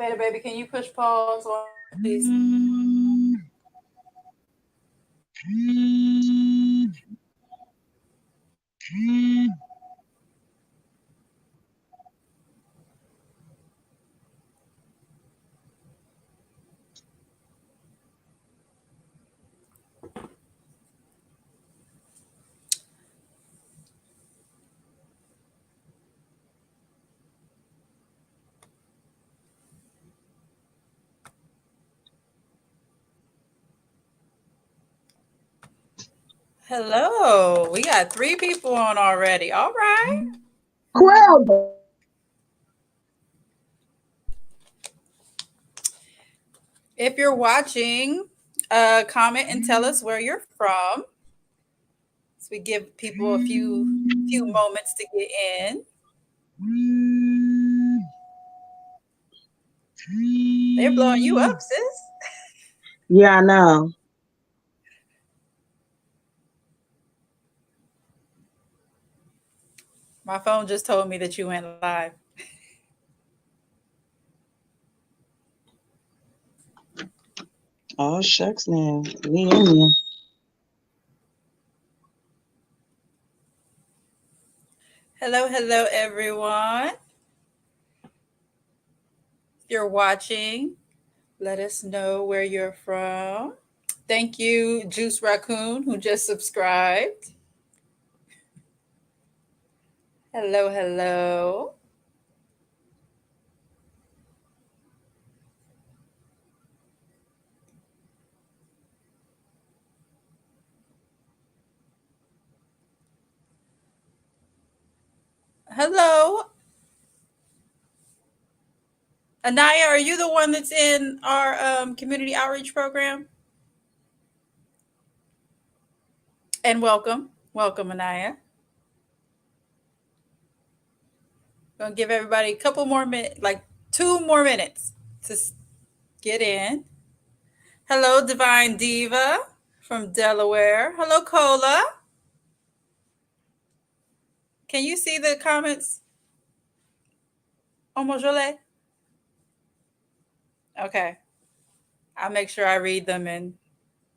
Beta Baby, can you push pause on please? Hello. We got 3 people on already. All right. Well, If you're watching, comment and tell us where you're from. So we give people a few moments to get in. They're blowing you up, sis. yeah, I know. My phone just told me that you went live. Oh, shucks now. We in here. Hello, hello, everyone. If you're watching, let us know where you're from. Thank you, Juice Raccoon, who just subscribed. Hello, hello. Hello. Anaya, are you the one that's in our community outreach program? And welcome. Welcome, Anaya. Gonna give everybody a couple more minutes, like 2 more minutes to get in. Hello, Divine Diva from Delaware. Hello, Cola. Can you see the comments? OmoJola? Okay. I'll make sure I read them and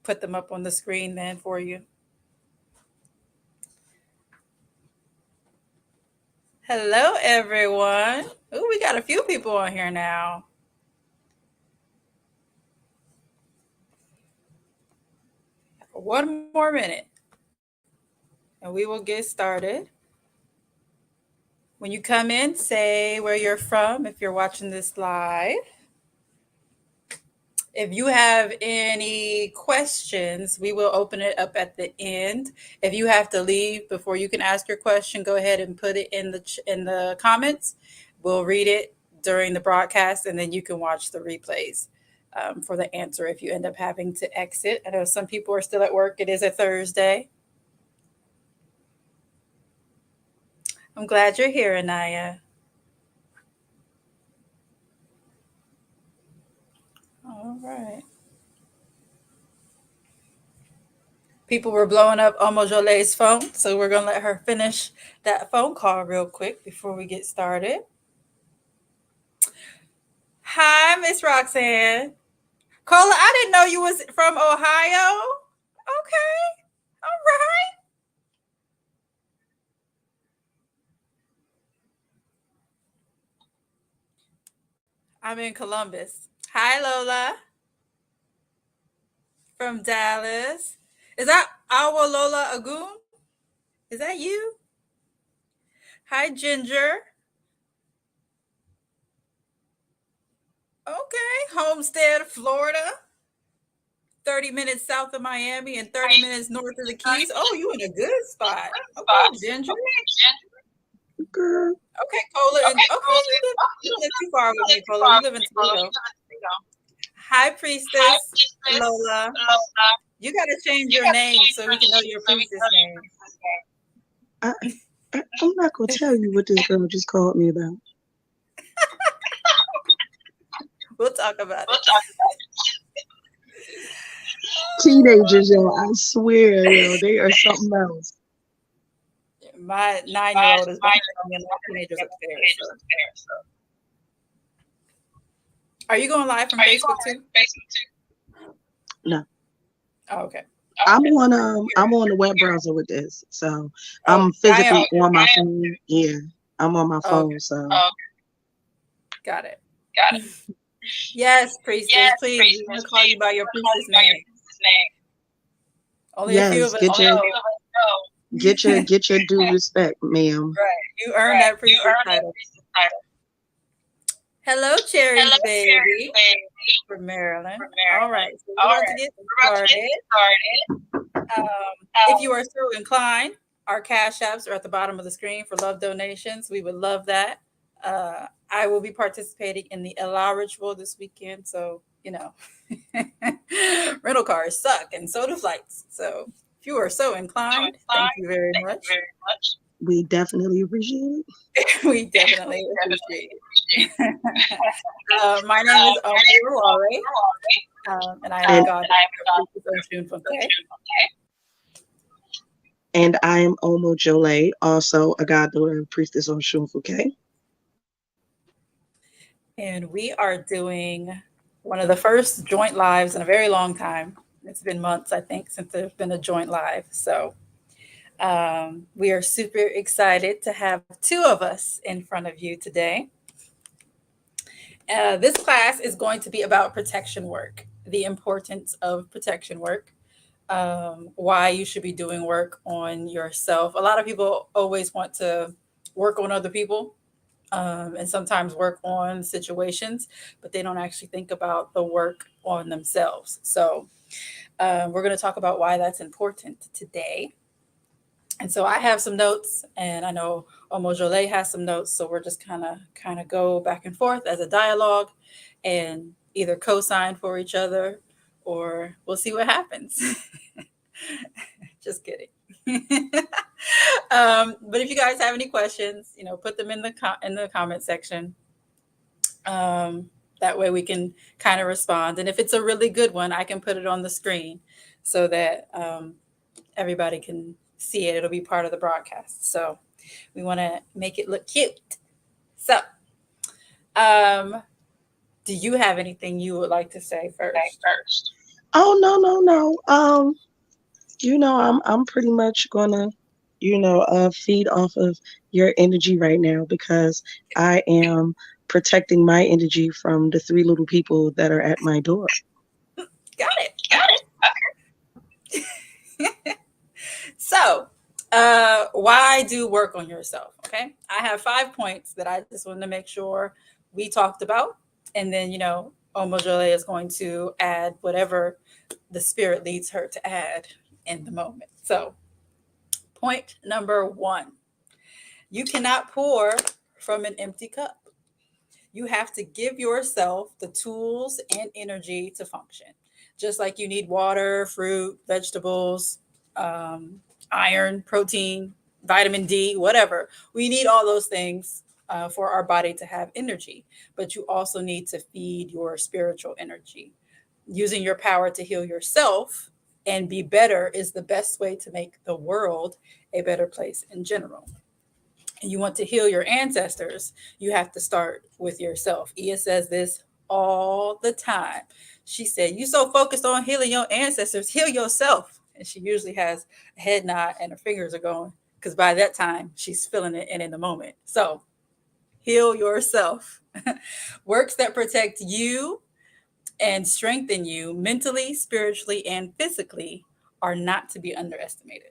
put them up on the screen then for you. Hello, everyone. Ooh, we got a few people on here now. One more minute and we will get started. When you come in, say where you're from if you're watching this live. If you have any questions, we will open it up at the end. If you have to leave before you can ask your question, go ahead and put it in the comments. We'll read it during the broadcast, and then you can watch the replays for the answer if you end up having to exit. I know some people are still at work. It is a Thursday. I'm glad you're here, Anaya. All right. People were blowing up OmoJola's phone, so we're going to let her finish that phone call real quick before we get started. Hi, Miss Roxanne. Cola, I didn't know you was from Ohio. Okay. All right. I'm in Columbus. Hi, Lola. From Dallas. Is that our Lola Agoon? Is that you? Hi, Ginger. Okay. Homestead, Florida. 30 minutes south of Miami and 30 minutes north of the Keys. Oh, you in a good spot. Okay, Ginger. Girl. Okay, Cola. And, you live too far with me, Cola. You live in Toledo. Hi, Priestess Lola. You got to change your name so we can know your priestess name. I'm not going to tell you what this girl just called me about. We'll talk about it. Teenagers, yo, I swear, yo, they are something else. My 9-year-old is behind me and my teenagers upstairs. So. Are you going live from Facebook too? No, Oh, okay. I'm on the web browser with this, so Oh, I'm I am. physically on my phone. Yeah, I'm on my Oh, okay. phone, so Got it. Yes, priestess, please. We're going to call you by your priestess name. Only a few of yes, us know. get your due respect, ma'am. Right. You earned that priestess title. Hello, Cherry's baby from Maryland. All right. So we're about to get started. If you are so inclined, our cash apps are at the bottom of the screen for love donations. We would love that. I will be participating in the Ella ritual this weekend. So, rental cars suck and so do flights. So, if you are so inclined, thank you very much. We definitely appreciate it. We definitely appreciate it. My name is OmoJola, and I am a And god of Oshun Funke. I am OmoJola, also a goddaughter and priestess on Shunfuke. And we are doing one of the first joint lives in a very long time. It's been months, I think, since there's been a joint live. So we are super excited to have two of us in front of you today. This class is going to be about protection work, the importance of protection work, why you should be doing work on yourself. A lot of people always want to work on other people, and sometimes work on situations, but they don't actually think about the work on themselves. So we're going to talk about why that's important today. And so I have some notes, and I know OmoJola has some notes. So we're just kind of go back and forth as a dialogue, and either co-sign for each other, or we'll see what happens. Just kidding. But if you guys have any questions, put them in the comment section. That way we can kind of respond, and if it's a really good one, I can put it on the screen so that everybody can see it. It'll be part of the broadcast. So we want to make it look cute. So, um, do you have anything you would like to say first? Oh no. I'm pretty much gonna, feed off of your energy right now because I am protecting my energy from the three little people that are at my door. Got it. Okay. So, why do work on yourself? Okay. I have 5 points that I just wanted to make sure we talked about. And then, Omojole is going to add whatever the spirit leads her to add in the moment. So, point number one, you cannot pour from an empty cup. You have to give yourself the tools and energy to function. Just like you need water, fruit, vegetables, um, iron, protein, vitamin D, whatever. We need all those things for our body to have energy. But you also need to feed your spiritual energy. Using your power to heal yourself and be better is the best way to make the world a better place in general. And you want to heal your ancestors, you have to start with yourself. Ia says this all the time. She said, "You so focused on healing your ancestors, heal yourself." And she usually has a head nod and her fingers are going because by that time she's feeling it and in the moment. So heal yourself. Works that protect you and strengthen you mentally, spiritually, and physically are not to be underestimated.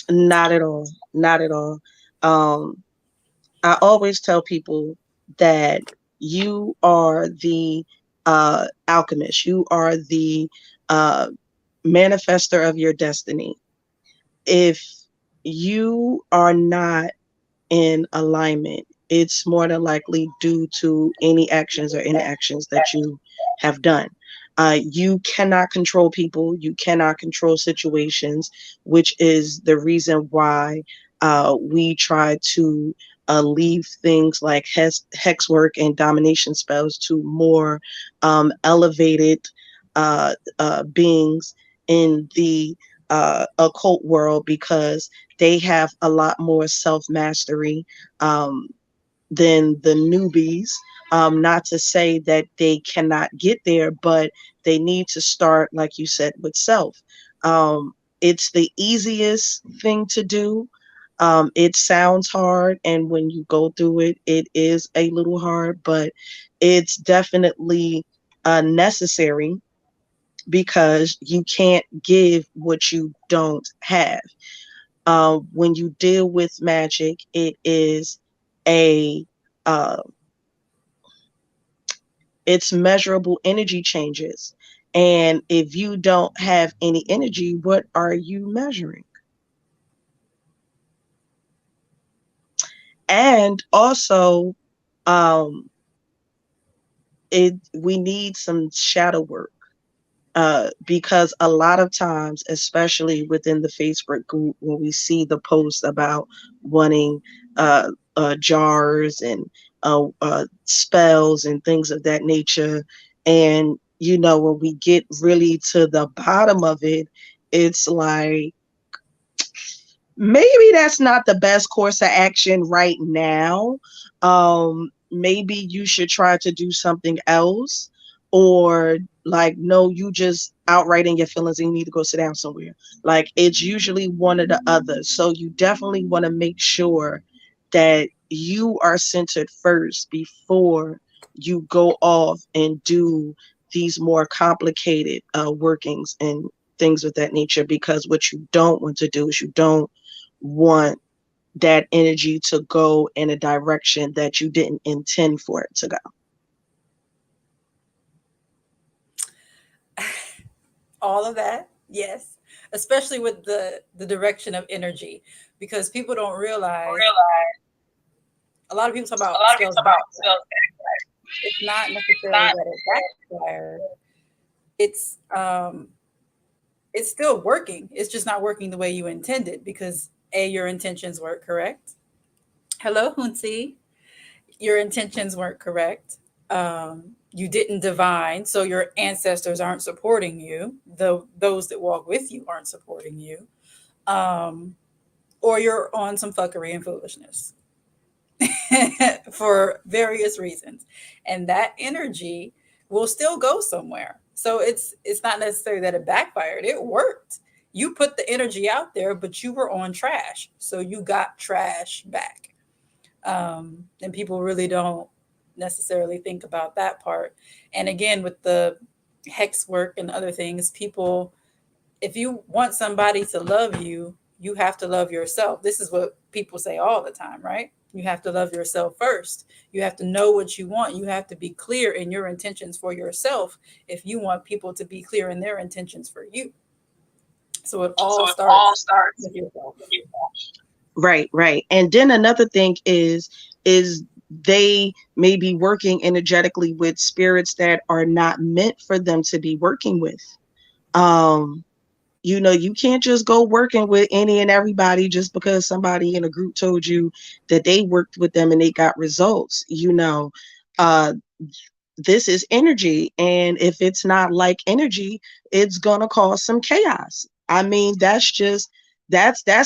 Not at all. Not at all. Um, I always tell people that you are the alchemist. You are the uh, manifester of your destiny. If you are not in alignment, it's more than likely due to any actions or inactions that you have done. You cannot control people, you cannot control situations, which is the reason why we try to leave things like hex work and domination spells to more elevated beings in the occult world because they have a lot more self mastery than the newbies. Not to say that they cannot get there, but they need to start, like you said, with self. It's the easiest thing to do. It sounds hard, and when you go through it, it is a little hard, but it's definitely necessary because you can't give what you don't have. When you deal with magic, it is a uh, it's measurable energy changes. And if you don't have any energy, what are you measuring? And also, um, it we need some shadow work, because a lot of times, especially within the Facebook group, when we see the posts about wanting jars and spells and things of that nature, and when we get really to the bottom of it, it's like maybe that's not the best course of action right now. Maybe you should try to do something else, or like, no, you just outright in your feelings and you need to go sit down somewhere. Like, it's usually one or the other. So you definitely want to make sure that you are centered first before you go off and do these more complicated workings and things of that nature, because what you don't want to do is you don't want that energy to go in a direction that you didn't intend for it to go. All of that, yes, especially with the direction of energy, because people don't realize a lot of people talk about spells backfire. It's not necessarily that it backfired. It's it's still working. It's just not working the way you intended because a your intentions weren't correct. Hello, Hunsi. Your intentions weren't correct. You didn't divine, so your ancestors aren't supporting you. Those that walk with you aren't supporting you. Um, or you're on some fuckery and foolishness for various reasons, and that energy will still go somewhere. So it's not necessarily that it backfired. It worked. You put the energy out there, but you were on trash, so you got trash back. And people really don't necessarily think about that part. And again, with the hex work and other things, people, if you want somebody to love you, you have to love yourself. This is what people say all the time, right? You have to love yourself first. You have to know what you want. You have to be clear in your intentions for yourself if you want people to be clear in their intentions for you. So it all starts with yourself. Right, right. And then another thing is they may be working energetically with spirits that are not meant for them to be working with. Um, you can't just go working with any and everybody just because somebody in a group told you that they worked with them and they got results. Uh, this is energy, and if it's not like energy, it's gonna cause some chaos. I mean, that's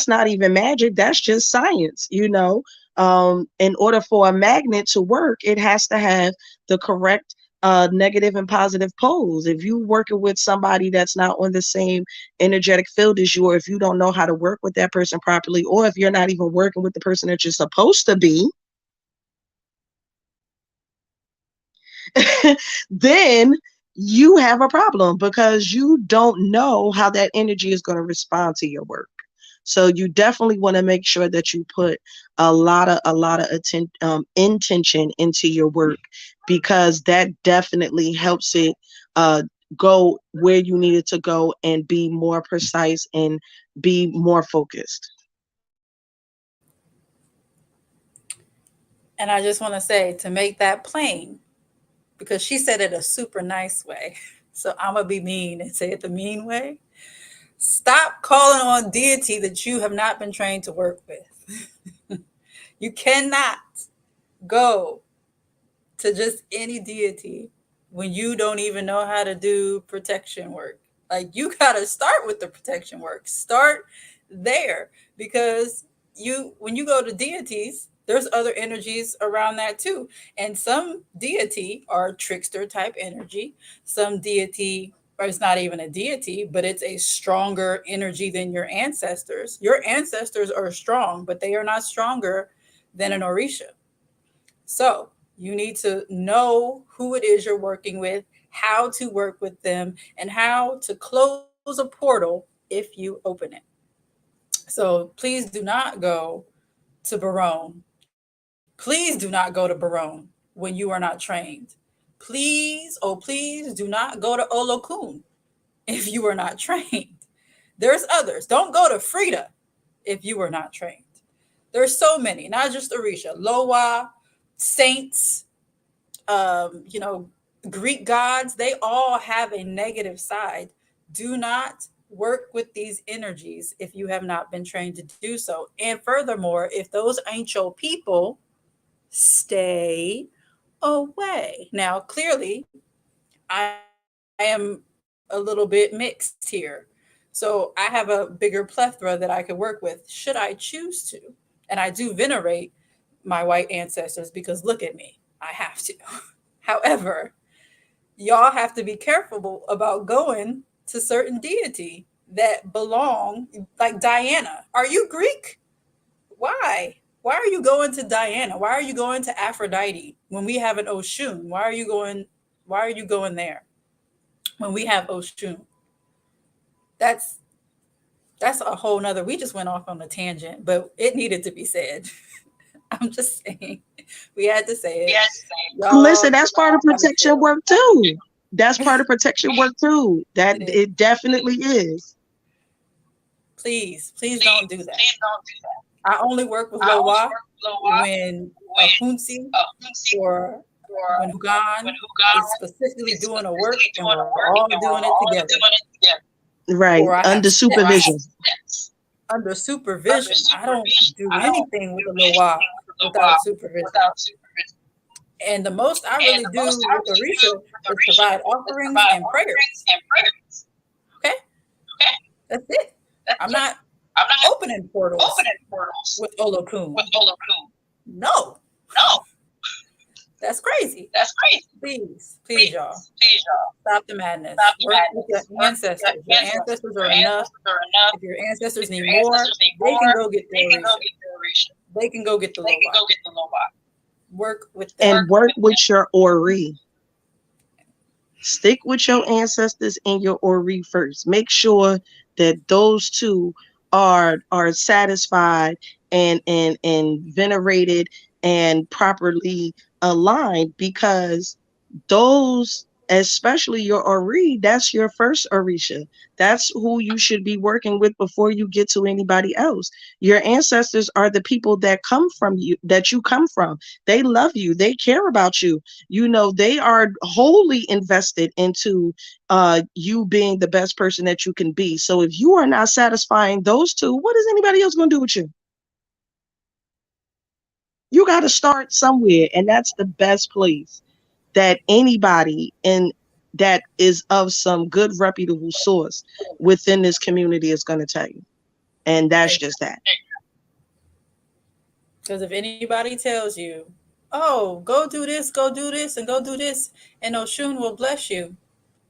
not even magic, that's just science. In order for a magnet to work, it has to have the correct negative and positive poles. If you working with somebody that's not on the same energetic field as you, or if you don't know how to work with that person properly, or if you're not even working with the person that you're supposed to be, then you have a problem because you don't know how that energy is going to respond to your work. So you definitely want to make sure that you put a lot of intention into your work, because that definitely helps it uh, go where you need it to go and be more precise and be more focused. And I just want to say to make that plain, because she said it a super nice way. So I'm going to be mean and say it the mean way. Stop calling on deity that you have not been trained to work with. You cannot go to just any deity when you don't even know how to do protection work. Like, you got to start with the protection work. Start there, because you when you go to deities, there's other energies around that too. And some deity are trickster type energy. Some deity, or it's not even a deity, but it's a stronger energy than your ancestors. Your ancestors are strong, but they are not stronger than an Orisha. So you need to know who it is you're working with, how to work with them, and how to close a portal if you open it. So please do not go to Barone. Please do not go to Barone when you are not trained. Please, oh please, do not go to Olokun if you are not trained. There's others. Don't go to Frida if you are not trained. There's so many, not just Orisha, Loa, saints, you know, Greek gods, they all have a negative side. Do not work with these energies if you have not been trained to do so. And furthermore, if those ain't your people, stay away. Now, clearly, I am a little bit mixed here. So I have a bigger plethora that I could work with should I choose to. And I do venerate my white ancestors because look at me, I have to. However, y'all have to be careful about going to certain deity that belong, like Diana. Are you Greek? Why? Why are you going to Diana? Why are you going to Aphrodite when we have an Oshun? Why are you going? Why are you going there when we have Oshun? That's that's a whole nother. We just went off on a tangent, but it needed to be said. I'm just saying, we had to say it. Listen, Y'all that's part of gotta protection chill. work too. That's part of protection work too. That It is. it definitely is. Please, please don't do that. I only work with Loa when a Hunsi or when Hugan is specifically doing a work and we're all doing it together. Right. Or I have Under steps supervision. under supervision. I don't do anything with the Loa without supervision. And the most I really do with Orisha is provide offerings and prayers. Okay? That's it. I'm not opening portals with Olokun. No, that's crazy. Please, please, y'all, stop the madness. Work with your ancestors. Your ancestors are enough. If your ancestors need more, they can go get the Orisha. They can go get the Loa. Work with them. And work with your Ori. Stick with your ancestors and your Ori first. Make sure that those two are satisfied and venerated and properly aligned, because those, especially your Ori, that's your first Orisha. That's who you should be working with before you get to anybody else. Your ancestors are the people that come from you, that you come from. They love you, they care about you. You know, they are wholly invested into you being the best person that you can be. So if you are not satisfying those two, what is anybody else going to do with you? You got to start somewhere, and that's the best place that anybody in that is of some good reputable source within this community is going to tell you. And that's just that. Because if anybody tells you, oh, go do this, and go do this, and Oshun will bless you,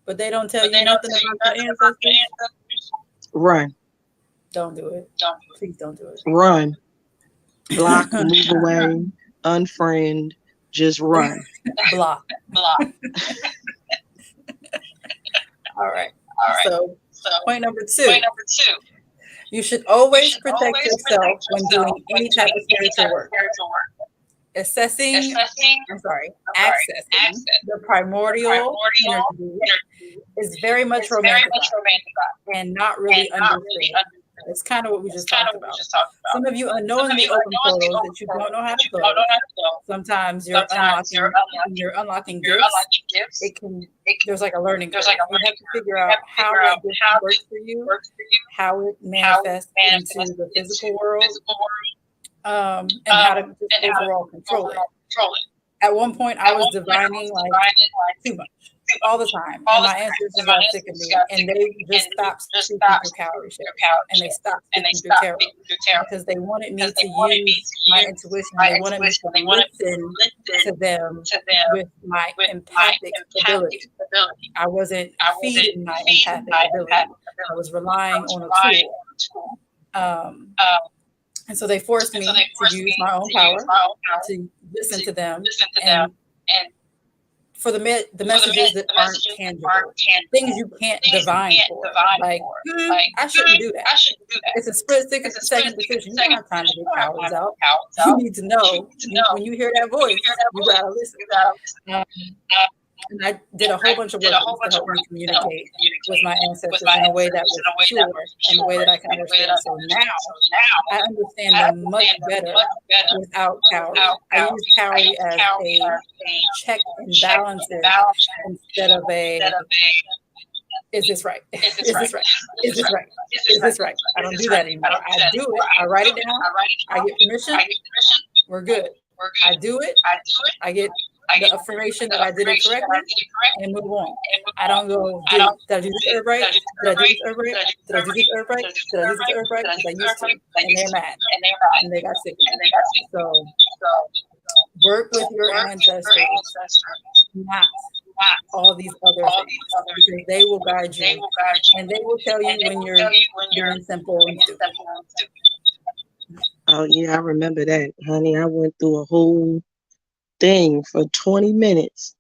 but they don't tell you nothing about your ancestors, Run. don't do it. Please don't do Run. Block, it. move away, unfriend, just run. Block. All right. So, point number two, you should always protect yourself when doing any type of spiritual work. Assessing, I'm sorry, accessing the primordial energy is very much romanticized and not really understood. It's kind of what we just talked about. Some of you unknowingly open portals that you don't know how to close. Sometimes you're unlocking gifts. It can there's like a learning curve. You have to figure out how that gift works for you, how it manifests into the physical world, and how to just overall control it. At one point, I was divining like too much. all the time. And my ancestors got sick of me, and they just stopped speaking through cowrie shit, and they stopped speaking through tarot because they wanted me to use my intuition. They wanted me to listen to them with my empathic ability. I wasn't feeding my empathic ability. I was relying on a tool. Um, and so they forced me to use my own power to listen to them and for the messages that aren't tangible, things you can't divine for. Like, I shouldn't do that. It's a split-second decision. You don't have time to get cowards out. You need to know when you hear that voice, you gotta listen. Um, and I did a whole bunch of work to help me communicate with my ancestors in a way that was pure and a way that I can understand. So now I understand them much better without cowrie. I use cowrie as a check and balances instead of a is this right? Is this right? Is this right? Is this right? I don't do that anymore. I do it. I write it down. I get permission. We're good. I do it. I get the affirmation that I did it correctly and move on. I don't go, did I do this herb right? Did I do this herb right? Did I do this herb right? Did I do this herb right? Because I used to. And they're mad. And they got sick of me. So work with your ancestors, not all these other things, because they will guide you and they will tell you when you're doing simple and stupid. Oh yeah, I remember that, honey. I went through a whole thing for 20 minutes.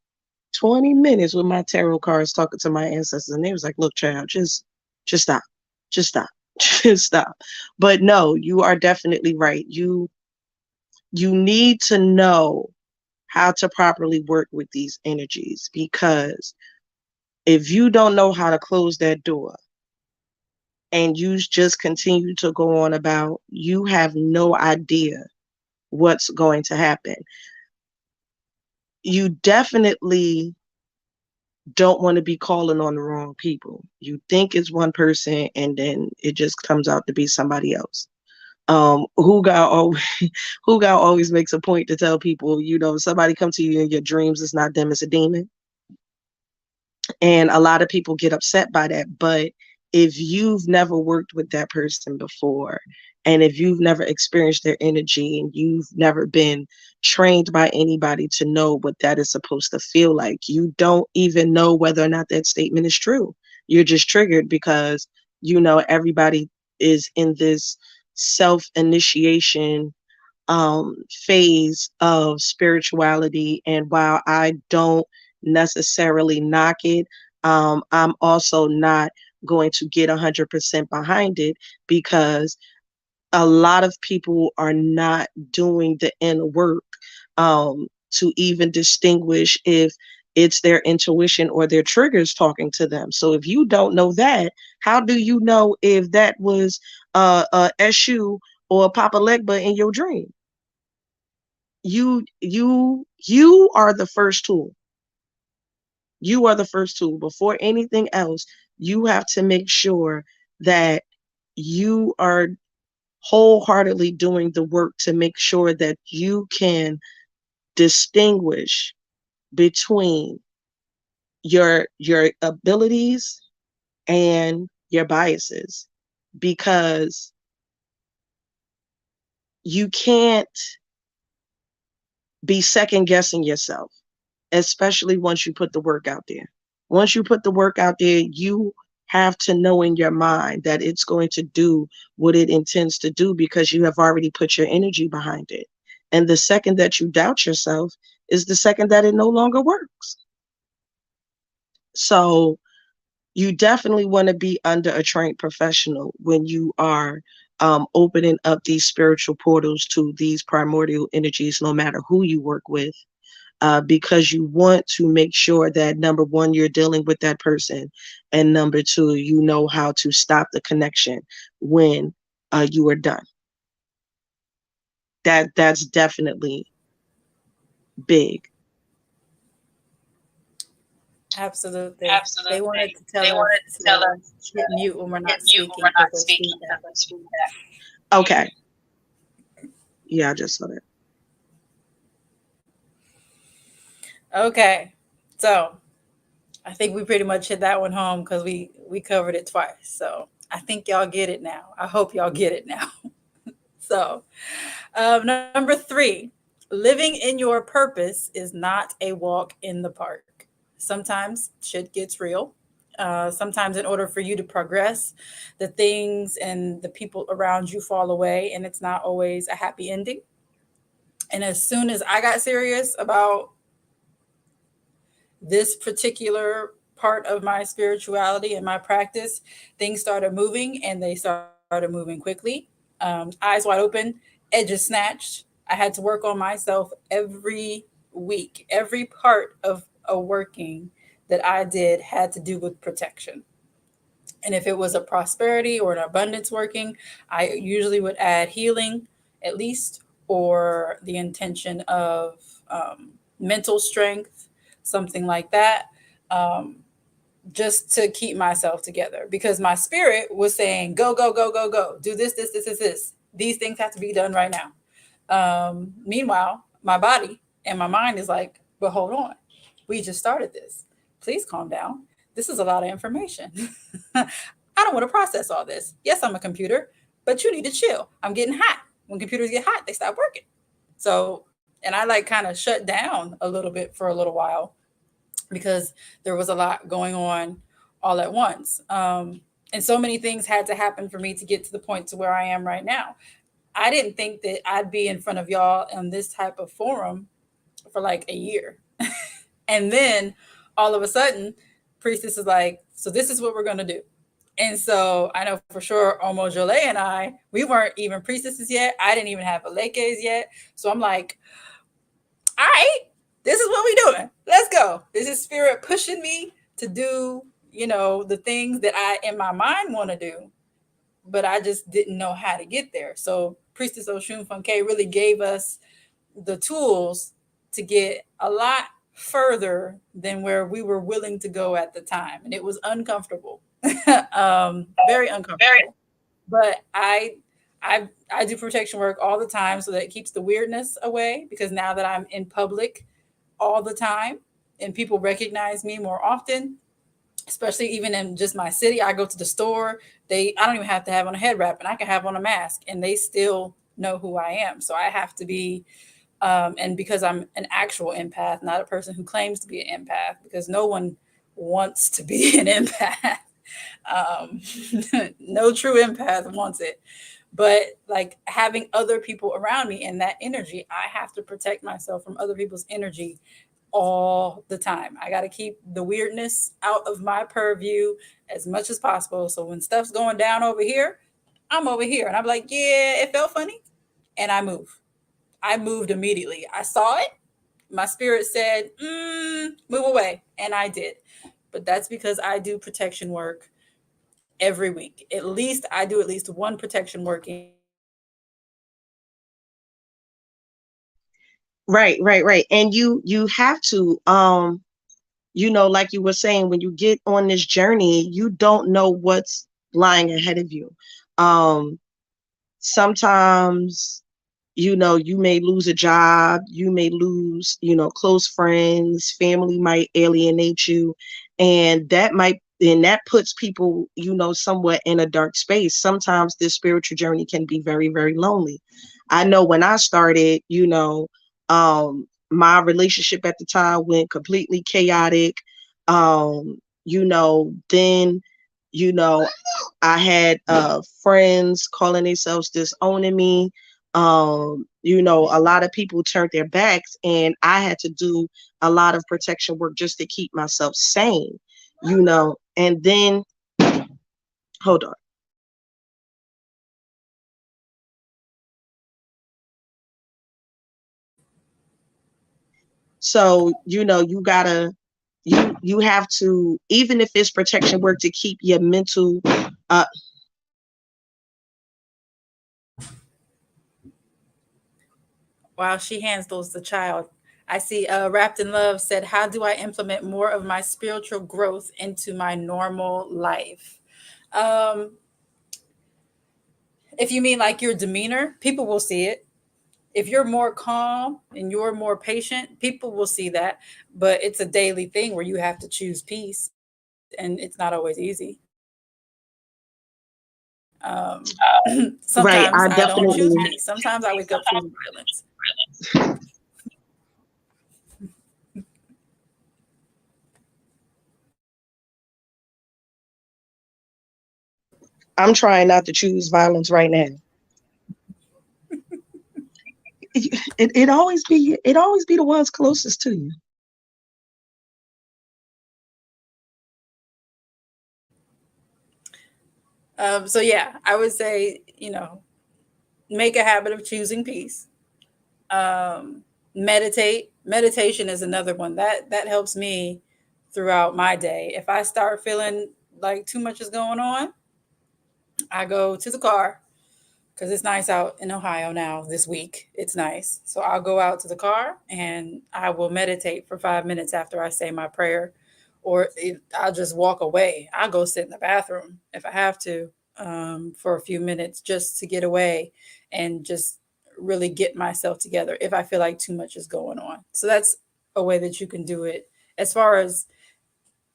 20 minutes with my tarot cards talking to my ancestors. And they was like, look, child, just stop. Just stop. Just stop. But no, you are definitely right. You need to know how to properly work with these energies, because if you don't know how to close that door and you just continue to go on about, you have no idea what's going to happen. You definitely don't want to be calling on the wrong people. You think it's one person and then it just comes out to be somebody else. Who got always, who got always makes a point to tell people, somebody come to you in your dreams, it's not them, it's a demon. And a lot of people get upset by that. But if you've never worked with that person before, and if you've never experienced their energy, and you've never been trained by anybody to know what that is supposed to feel like, you don't even know whether or not that statement is true. You're just triggered because, everybody is in this self-initiation phase of spirituality. And while I don't necessarily knock it, I'm also not going to get 100% behind it, because a lot of people are not doing the inner work to even distinguish if it's their intuition or their triggers talking to them. So if you don't know that, how do you know if that was Eshu or Papa Legba in your dream? You are the first tool. You are the first tool. Before anything else, you have to make sure that you are wholeheartedly doing the work to make sure that you can distinguish between your abilities and your biases, because you can't be second guessing yourself, especially once you put the work out there. Once you put the work out there, you have to know in your mind that it's going to do what it intends to do, because you have already put your energy behind it. And the second that you doubt yourself is the second that it no longer works. So you definitely want to be under a trained professional when you are opening up these spiritual portals to these primordial energies, no matter who you work with. Because you want to make sure that, number one, you're dealing with that person, and number two, you know how to stop the connection when you are done. That's definitely big. Absolutely. They wanted to tell us to hit mute when we're not speaking because there's feedback. Okay. Yeah, I just saw that. Okay. So I think we pretty much hit that one home because we covered it twice. So I think y'all get it now. I hope y'all get it now. So, number three, living in your purpose is not a walk in the park. Sometimes shit gets real. Sometimes, in order for you to progress, the things and the people around you fall away, and it's not always a happy ending. And as soon as I got serious about this particular part of my spirituality and my practice, things started moving and they started moving quickly. Eyes wide open, edges snatched. I had to work on myself every week. Every part of a working that I did had to do with protection. And if it was a prosperity or an abundance working, I usually would add healing at least, or the intention of mental strength, something like that, um, just to keep myself together. Because my spirit was saying, go, go, go, go, go, do this. These things have to be done right now. Meanwhile, my body and my mind is like, but hold on, we just started this. Please calm down. This is a lot of information. I don't want to process all this. Yes, I'm a computer, but you need to chill. I'm getting hot. When computers get hot, they stop working. So, and I like kind of shut down a little bit for a little while because there was a lot going on all at once. And so many things had to happen for me to get to the point to where I am right now. I didn't think that I'd be in front of y'all in this type of forum for like a year. And then all of a sudden, Priestess is like, so this is what we're going to do. And so I know for sure OmoJola and I, we weren't even priestesses yet. I didn't even have a lekes yet. So I'm like, all right, this is what we doing. Let's go. This is spirit pushing me to do, the things that I in my mind want to do, but I just didn't know how to get there. So Priestess Oshun Funke really gave us the tools to get a lot further than where we were willing to go at the time. And it was uncomfortable, very uncomfortable. But I do protection work all the time so that it keeps the weirdness away, because now that I'm in public all the time and people recognize me more often, especially even in just my city. I go to the store, I don't even have to have on a head wrap, and I can have on a mask and they still know who I am. So I have to be and because I'm an actual empath, not a person who claims to be an empath, because no one wants to be an empath. Um, no true empath wants it. But like having other people around me and that energy, I have to protect myself from other people's energy all the time. I got to keep the weirdness out of my purview as much as possible. So when stuff's going down over here, I'm over here. And I'm like, yeah, it felt funny. And I move. I moved immediately. I saw it. My spirit said, move away. And I did. But that's because I do protection work every week. At least I do at least one protection working every week. Right. And you have to like you were saying, when you get on this journey, you don't know what's lying ahead of you. Um Sometimes you may lose a job, you may lose, close friends, family might alienate you, and that puts people, somewhat in a dark space. Sometimes this spiritual journey can be very, very lonely. I know when I started, my relationship at the time went completely chaotic. Then, you know, I had friends calling themselves disowning me. A lot of people turned their backs, and I had to do a lot of protection work just to keep myself sane, and then hold on. So, you have to, even if it's protection work, to keep your mental uh While she handles the child. I see Wrapped in Love said, how do I implement more of my spiritual growth into my normal life? Um, if you mean like your demeanor, people will see it. If you're more calm and you're more patient, people will see that. But it's a daily thing where you have to choose peace, and it's not always easy. Sometimes I Right. don't I choose peace. definitely, Sometimes I wake up choosing violence. I'm trying not to choose violence right now. It always be the ones closest to you. So yeah, I would say, make a habit of choosing peace. Meditate. Meditation is another one that helps me throughout my day. If I start feeling like too much is going on, I go to the car because it's nice out in Ohio now this week. It's nice. So I'll go out to the car and I will meditate for 5 minutes after I say my prayer, or I'll just walk away. I'll go sit in the bathroom if I have to, for a few minutes just to get away and just really get myself together if I feel like too much is going on. So that's a way that you can do it as far as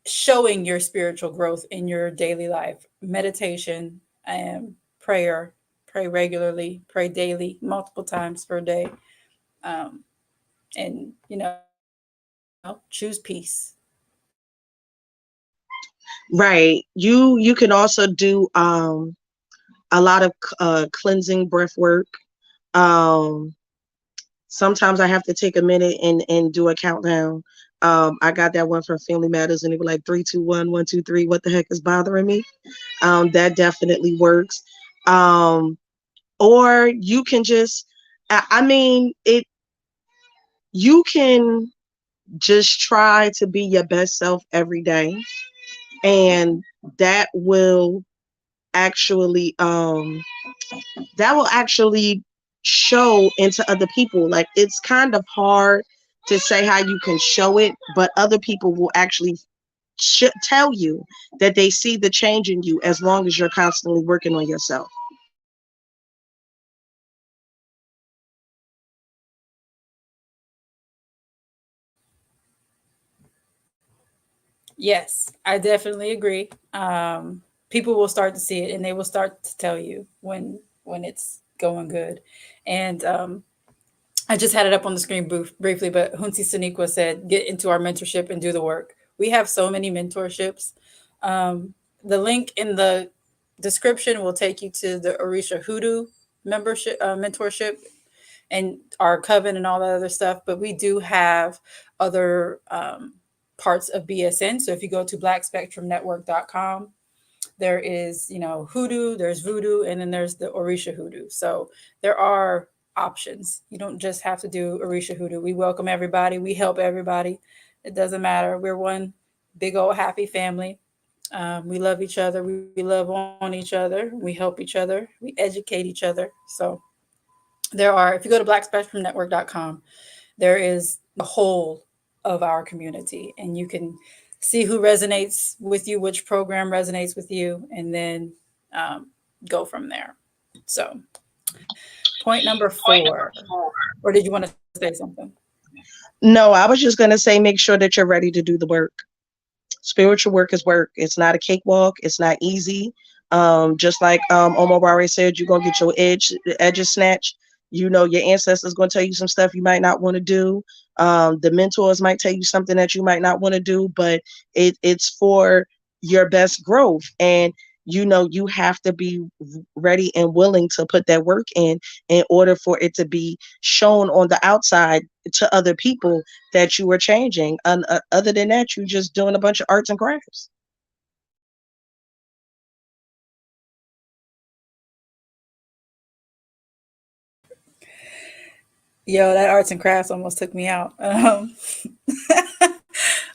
showing your spiritual growth in your daily life. Meditation and prayer. Pray regularly, pray daily, multiple times per day, um, and choose peace. Right. You can also do a lot of cleansing breath work. Um, Sometimes I have to take a minute and do a countdown. I got that one from Family Matters, and it was like 3, 2, 1, 1, 2, 3. What the heck is bothering me? That definitely works. Um, or you can just, I mean, it. You can just try to be your best self every day, and that will actually that will actually show into other people. Like, it's kind of hard to say how you can show it, but other people will actually tell you that they see the change in you as long as you're constantly working on yourself. Yes, I definitely agree. People will start to see it, and they will start to tell you when it's going good. And I just had it up on the screen briefly, but Hunsi Saniqua said, "Get into our mentorship and do the work." We have so many mentorships. Um, the link in the description will take you to the Orisha Hoodoo membership mentorship and our coven and all that other stuff. But we do have other parts of BSN. So if you go to blackspectrumnetwork.com, there is, hoodoo, there's voodoo, and then there's the Orisha hoodoo. So there are options. You don't just have to do Orisha hoodoo. We welcome everybody. We help everybody. It doesn't matter. We're one big old happy family. We love each other. We love on each other. We help each other. We educate each other. So there are, if you go to blackspectrumnetwork.com, there is the whole of our community, and you can see who resonates with you, which program resonates with you, and then um, go from there. So, point number 4, or did you want to say something? No, I was just going to say, make sure that you're ready to do the work. Spiritual work is work. It's not a cakewalk. It's not easy. Just like Omowoware said, you're gonna get your edges snatched. You know, your ancestors gonna tell you some stuff you might not want to do. The mentors might tell you something that you might not want to do, but it's for your best growth. And you have to be ready and willing to put that work in order for it to be shown on the outside to other people that you were changing. And other than that, you're just doing a bunch of arts and crafts. Yo, that arts and crafts almost took me out.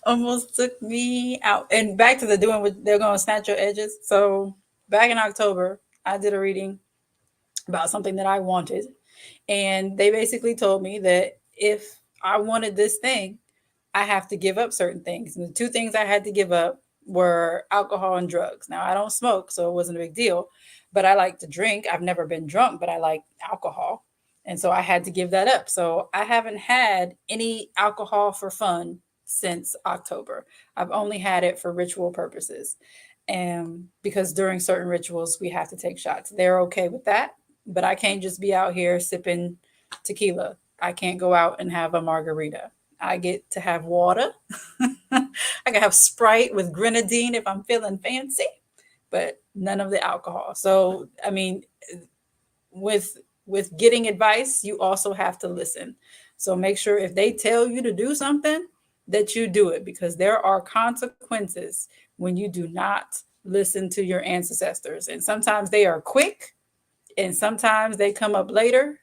Almost took me out. And back to the doing what they're going to snatch your edges. So back in October, I did a reading about something that I wanted. And they basically told me that if I wanted this thing, I have to give up certain things. And the two things I had to give up were alcohol and drugs. Now, I don't smoke, so it wasn't a big deal, but I like to drink. I've never been drunk, but I like alcohol. And so I had to give that up. So I haven't had any alcohol for fun since October. I've only had it for ritual purposes. And because during certain rituals, we have to take shots. They're okay with that. But I can't just be out here sipping tequila. I can't go out and have a margarita. I get to have water. I can have Sprite with grenadine if I'm feeling fancy, but none of the alcohol. So, I mean, with getting advice, you also have to listen. So make sure if they tell you to do something, that you do it, because there are consequences when you do not listen to your ancestors. And sometimes they are quick, and sometimes they come up later,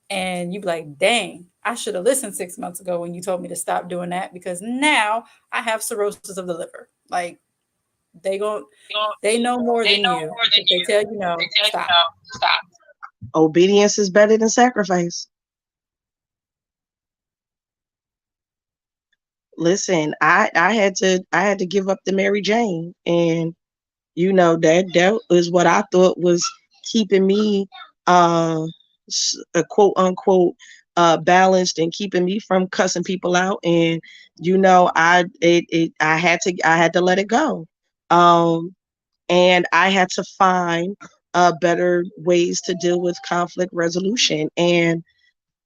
and you be like, dang, I should have listened 6 months ago when you told me to stop doing that, because now I have cirrhosis of the liver. Like, they go, they know more They than know you. more than If they you. tell you no, They tell you stop. no, stop. Obedience is better than sacrifice. Listen, I had to give up the Mary Jane, and that was what I thought was keeping me uh a quote unquote balanced and keeping me from cussing people out. And I had to let it go. Um and I had to find better ways to deal with conflict resolution, and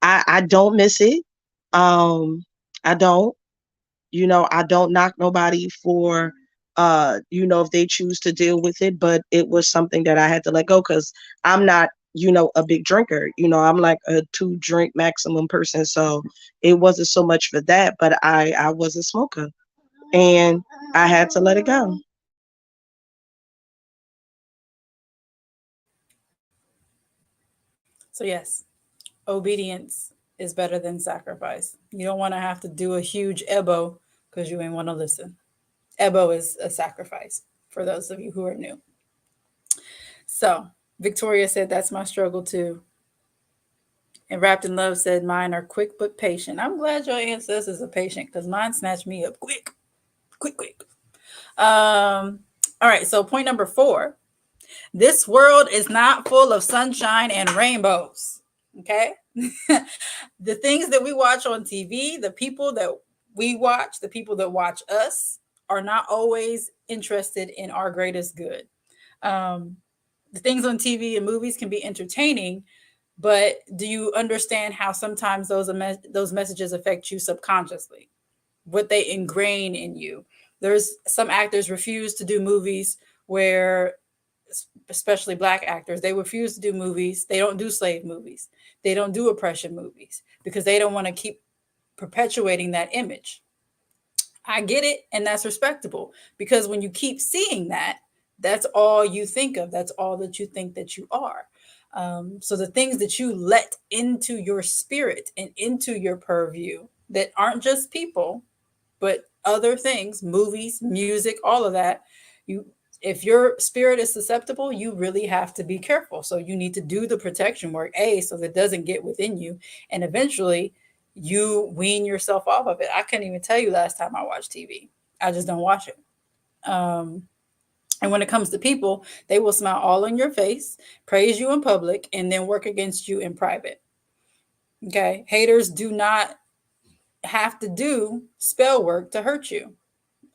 I don't miss it. um I don't. I don't knock nobody for if they choose to deal with it, but it was something that I had to let go, because I'm not a big drinker. I'm like a 2 drink maximum person, so it wasn't so much for that, but I was a smoker, and I had to let it go. So, yes, obedience is better than sacrifice. You don't want to have to do a huge ebo because you ain't want to listen. Ebo is a sacrifice for those of you who are new. So, Victoria said, that's my struggle too. And Wrapped in Love said, mine are quick but patient. I'm glad your ancestors are patient, because mine snatched me up quick, quick, quick. All right, so point number 4. This world is not full of sunshine and rainbows. Okay? The things that we watch on TV, the people that we watch, the people that watch us, are not always interested in our greatest good. Um, the things on TV and movies can be entertaining, but do you understand how sometimes those messages affect you subconsciously? What they ingrain in you. There's some actors refuse to do movies where, especially black actors, they refuse to do movies. They don't do slave movies. They don't do oppression movies because they don't want to keep perpetuating that image. I get it, and that's respectable, because when you keep seeing that, that's all you think of. That's all that you think that you are. So the things that you let into your spirit and into your purview that aren't just people, but other things, movies, music, all of that, you, if your spirit is susceptible, you really have to be careful. So you need to do the protection work, so that it doesn't get within you, and eventually you wean yourself off of it. I couldn't even tell you last time I watched TV. I just don't watch it. And when it comes to people, they will smile all in your face, praise you in public, and then work against you in private. Okay, haters do not have to do spell work to hurt you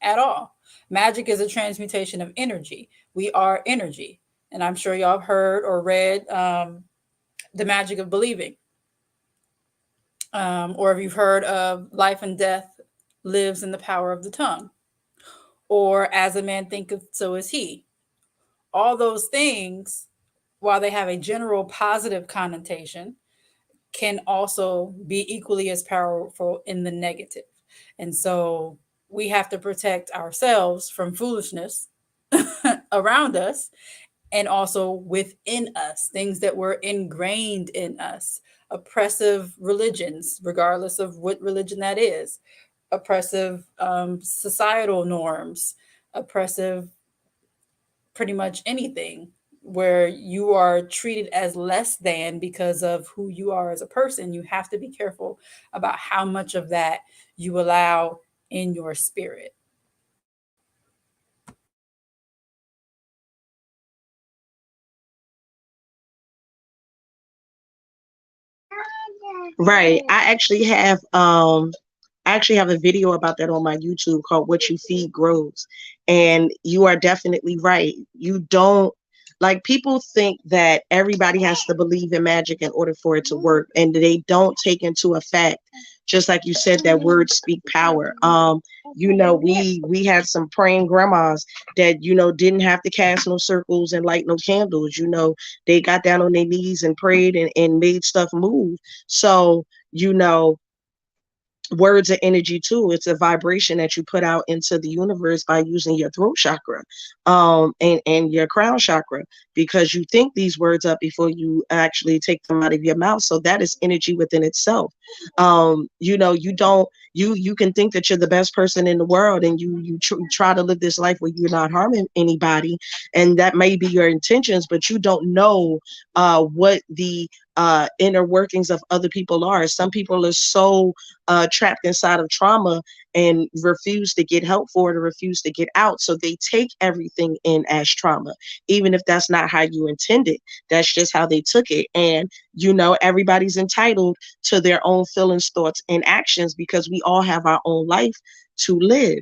at all. Magic is a transmutation of energy. We are energy. And I'm sure y'all have heard or read The Magic of Believing. Or if you've heard of Life and Death Lives in the Power of the Tongue. Or As a Man Thinketh, So Is He. All those things, while they have a general positive connotation, can also be equally as powerful in the negative. And so we have to protect ourselves from foolishness around us, and also within us, things that were ingrained in us, oppressive religions, regardless of what religion that is, oppressive societal norms, oppressive pretty much anything where you are treated as less than because of who you are as a person. You have to be careful about how much of that you allow in your spirit. Right. I actually have a video about that on my YouTube called What You Feed Grows. And you are definitely right. You don't like people think that everybody has to believe in magic in order for it to work. And they don't take into effect, just like you said, that words speak power. We had some praying grandmas that, didn't have to cast no circles and light no candles. They got down on their knees and prayed and made stuff move. So, you know, words are energy too. It's a vibration that you put out into the universe by using your throat chakra, and your crown chakra, because you think these words up before you actually take them out of your mouth. So that is energy within itself. You don't you can think that you're the best person in the world, and you try to live this life where you're not harming anybody, and that may be your intentions, but you don't know what the inner workings of other people are. Some people are so trapped inside of trauma and refuse to get help for it or refuse to get out. So they take everything in as trauma, even if that's not how you intended. That's just how they took it. And, everybody's entitled to their own feelings, thoughts, and actions because we all have our own life to live.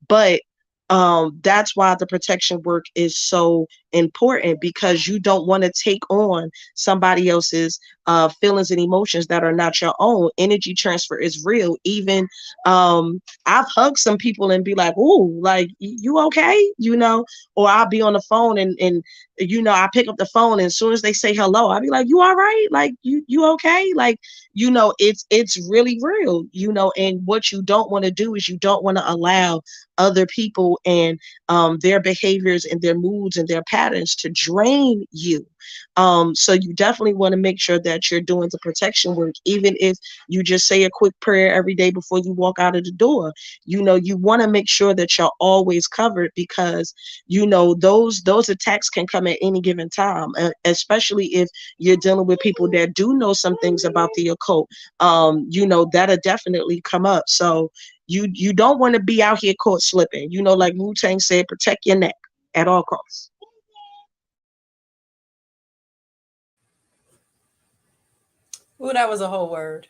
But that's why the protection work is so important, because you don't want to take on somebody else's feelings and emotions that are not your own. Energy transfer is real. Even I've hugged some people and be like, "Ooh, like you okay?" Or I'll be on the phone and I pick up the phone, and as soon as they say hello, I'll be like, "You all right? Like you okay?" Like it's really real. And what you don't want to do is you don't want to allow other people and their behaviors and their moods and their patterns to drain you. So you definitely want to make sure that you're doing the protection work, even if you just say a quick prayer every day before you walk out of the door. You want to make sure that you're always covered, because those attacks can come at any given time, especially if you're dealing with people that do know some things about the occult. That'll definitely come up. So you don't want to be out here caught slipping. Like Wu Tang said, protect your neck at all costs. Ooh, that was a whole word.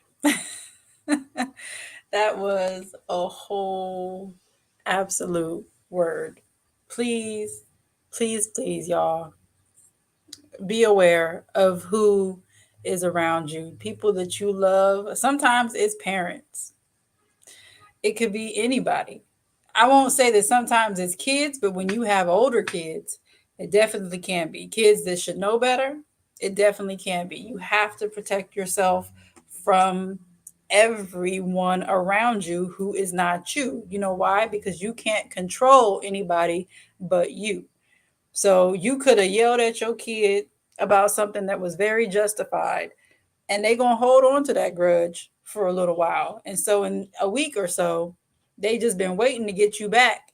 That was a whole absolute word. Please, please, please, y'all, be aware of who is around you, people that you love. Sometimes it's parents, it could be anybody. I won't say that sometimes it's kids, but when you have older kids, it definitely can be. Kids that should know better, it definitely can be. You have to protect yourself from everyone around you who is not you. You know why? Because you can't control anybody but you. So you could have yelled at your kid about something that was very justified, and they gonna hold on to that grudge for a little while. And so in a week or so, they just been waiting to get you back.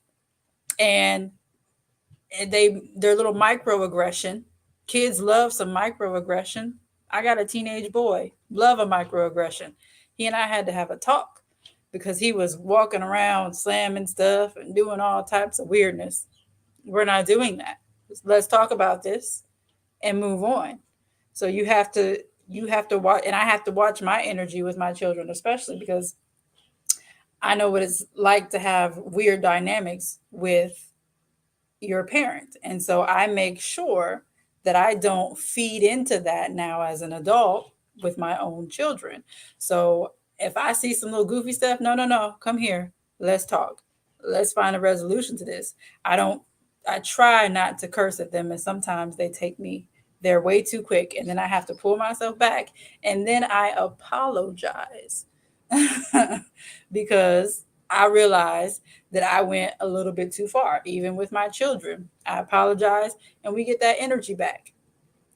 And their little microaggression. Kids love some microaggression. I got a teenage boy, love a microaggression. He and I had to have a talk because he was walking around slamming stuff and doing all types of weirdness. We're not doing that. Let's talk about this and move on. So you have to watch, and I have to watch my energy with my children, especially because I know what it's like to have weird dynamics with your parent. And so I make sure that I don't feed into that now as an adult with my own children. So if I see some little goofy stuff, no, no, no, come here. Let's talk. Let's find a resolution to this. I don't, I try not to curse at them, and sometimes they take me there way too quick. And then I have to pull myself back. And then I apologize because I realize that I went a little bit too far, even with my children. I apologize, and we get that energy back,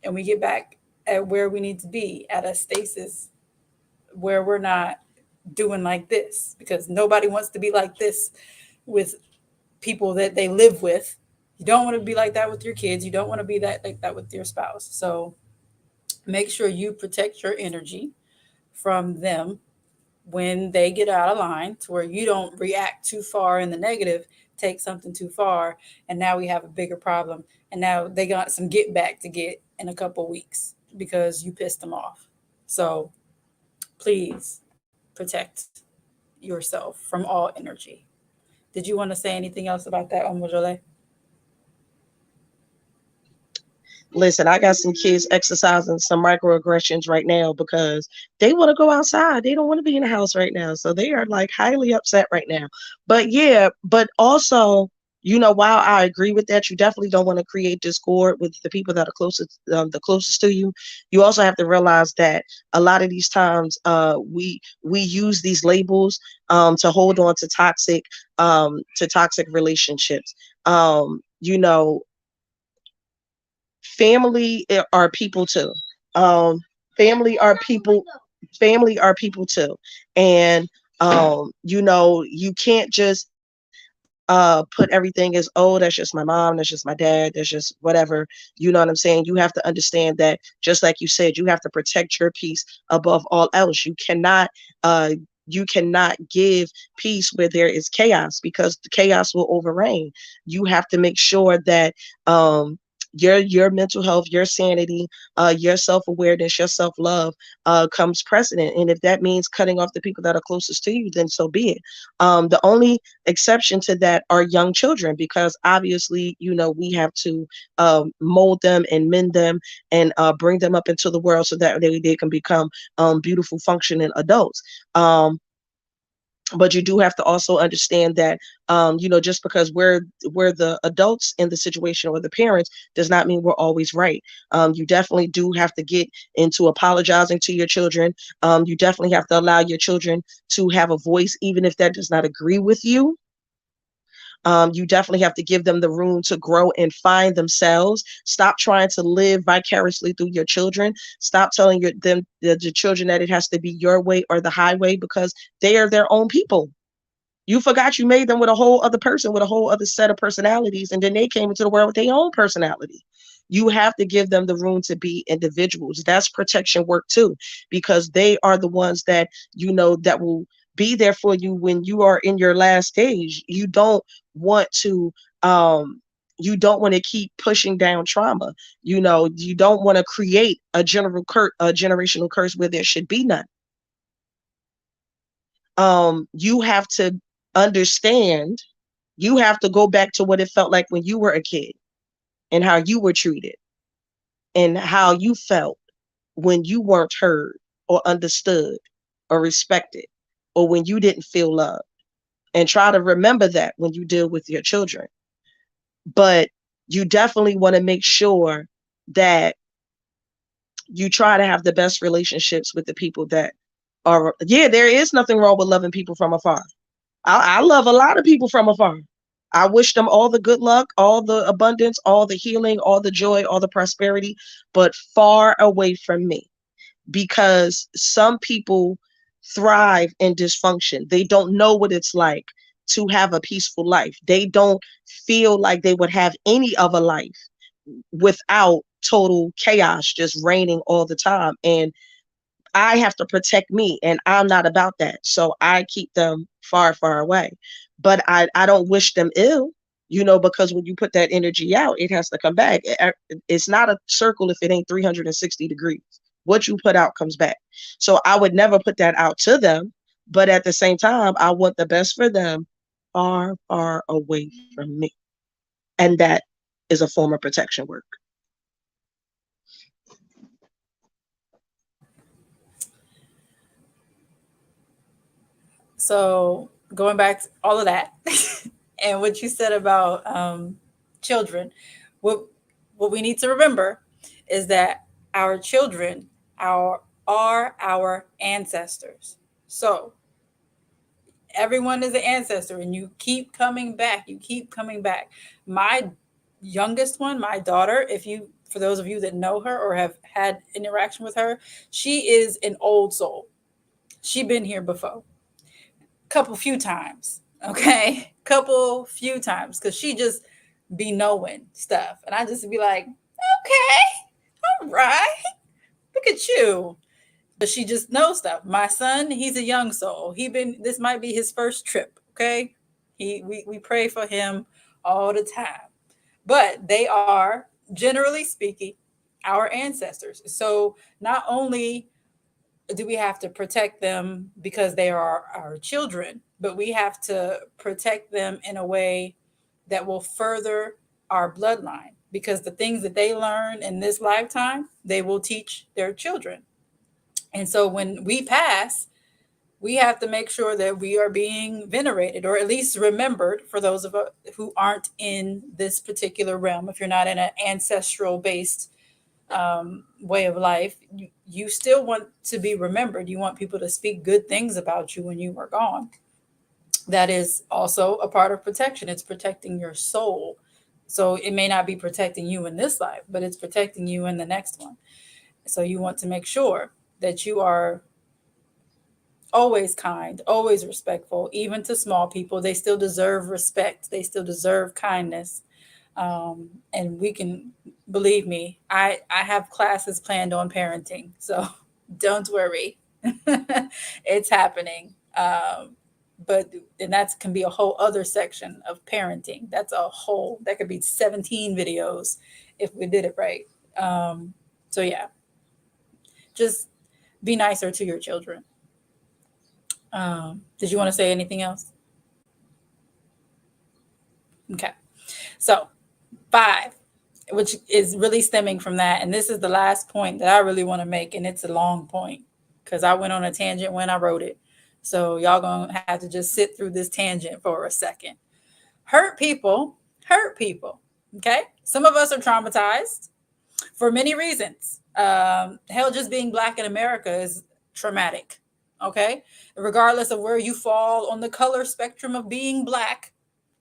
and we get back at where we need to be, at a stasis where we're not doing like this, because nobody wants to be like this with people that they live with. You don't want to be like that with your kids. You don't want to be that like that with your spouse. So make sure you protect your energy from them when they get out of line, to where you don't react too far in the negative, take something too far, and now we have a bigger problem. And now they got some get back to get in a couple weeks because you pissed them off. So please protect yourself from all energy. Did you want to say anything else about that, Omojole? Listen, I got some kids exercising some microaggressions right now because they want to go outside. They don't want to be in the house right now. So they are like highly upset right now. But yeah, but also, while I agree with that, you definitely don't want to create discord with the people that are closest to you. You also have to realize that a lot of these times, we use these labels to hold on to toxic relationships. You know, family are people too. Um, family are people. Family are people too, and you can't just put everything as, oh, that's just my mom, that's just my dad, that's just whatever. You know what I'm saying? You have to understand that, just like you said, you have to protect your peace above all else. Uh you cannot give peace where there is chaos, because the chaos will overreign. You have to make sure that your mental health, your sanity, your self-awareness, your self-love comes precedent. And if that means cutting off the people that are closest to you, then so be it. The only exception to that are young children, because obviously, we have to mold them and mend them and bring them up into the world so that they can become beautiful, functioning adults. But you do have to also understand that, just because we're the adults in the situation, or the parents, does not mean we're always right. You definitely do have to get into apologizing to your children. You definitely have to allow your children to have a voice, even if that does not agree with you. You definitely have to give them the room to grow and find themselves. Stop trying to live vicariously through your children. Stop telling the children that it has to be your way or the highway, because they are their own people. You forgot you made them with a whole other person, with a whole other set of personalities, and then they came into the world with their own personality. You have to give them the room to be individuals. That's protection work too, because they are the ones that that will be there for you when you are in your last stage. Want to you don't want to keep pushing down trauma. You don't want to create a generational curse where there should be none. You have to understand, you have to go back to what it felt like when you were a kid, and how you were treated, and how you felt when you weren't heard or understood or respected, or when you didn't feel loved, and try to remember that when you deal with your children. But you definitely want to make sure that you try to have the best relationships with the people that are, yeah, there is nothing wrong with loving people from afar. I love a lot of people from afar. I wish them all the good luck, all the abundance, all the healing, all the joy, all the prosperity, but far away from me, because some people thrive in dysfunction. They don't know what it's like to have a peaceful life. They don't feel like they would have any other life without total chaos just reigning all the time. And I have to protect me, and I'm not about that. So I keep them far, far away. But I don't wish them ill, because when you put that energy out, it has to come back. It's not a circle if it ain't 360 degrees. What you put out comes back. So I would never put that out to them. But at the same time, I want the best for them, far, far away from me. And that is a form of protection work. So going back to all of that and what you said about children, what what we need to remember is that our children are our ancestors. So everyone is an ancestor, and you keep coming back. You keep coming back. My youngest one, my daughter, if you for those of you that know her or have had interaction with her, she is an old soul. She been here before couple few times, okay, couple few times, because she just be knowing stuff, and I just be like, okay, all right, look at you. But she just knows stuff. My son, he's a young soul. This might be his first trip, okay. We pray for him all the time, but they are, generally speaking, our ancestors. So not only do we have to protect them because they are our children, but we have to protect them in a way that will further our bloodline, because the things that they learn in this lifetime, they will teach their children. And so when we pass, we have to make sure that we are being venerated, or at least remembered, for those of us who aren't in this particular realm. If you're not in an ancestral based way of life, you still want to be remembered. You want people to speak good things about you when you are gone. That is also a part of protection. It's protecting your soul. So it may not be protecting you in this life, but it's protecting you in the next one. So you want to make sure that you are always kind, always respectful, even to small people. They still deserve respect, they still deserve kindness. And we can, believe me, I have classes planned on parenting. So don't worry, it's happening. But and that can be a whole other section of parenting. That's a whole, that could be 17 videos if we did it right. So yeah, just be nicer to your children. Did you want to say anything else? Okay. So, five, which is really stemming from that. And this is the last point that I really want to make. And it's a long point because I went on a tangent when I wrote it. So, y'all going to have to just sit through this tangent for a second. Hurt people hurt people. Okay. Some of us are traumatized for many reasons. Hell, just being Black in America is traumatic. Okay. Regardless of where you fall on the color spectrum of being Black,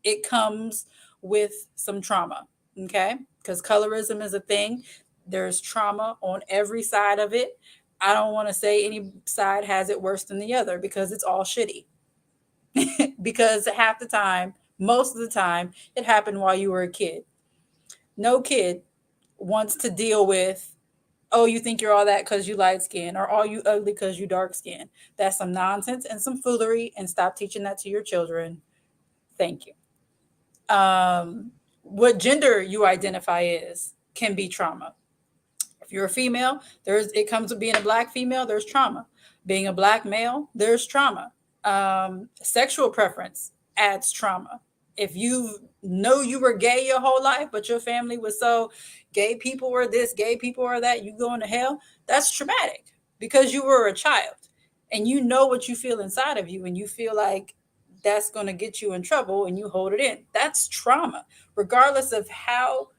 it comes with some trauma. Okay. Because colorism is a thing. There's trauma on every side of it. I don't want to say any side has it worse than the other because it's all shitty. Because half the time, most of the time, it happened while you were a kid. No kid wants to deal with, oh, you think you're all that because you light skin, or all you ugly because you dark skin. That's some nonsense and some foolery, and stop teaching that to your children. Thank you. What gender you identify is can be trauma. If you're a female, there's, it comes with being a Black female, there's trauma. Being a Black male, there's trauma. Sexual preference adds trauma. If you know you were gay your whole life, but your family was so, gay people were this, gay people are that, you going to hell, that's traumatic because you were a child and you know what you feel inside of you, and you feel like that's going to get you in trouble and you hold it in. That's trauma, regardless of how,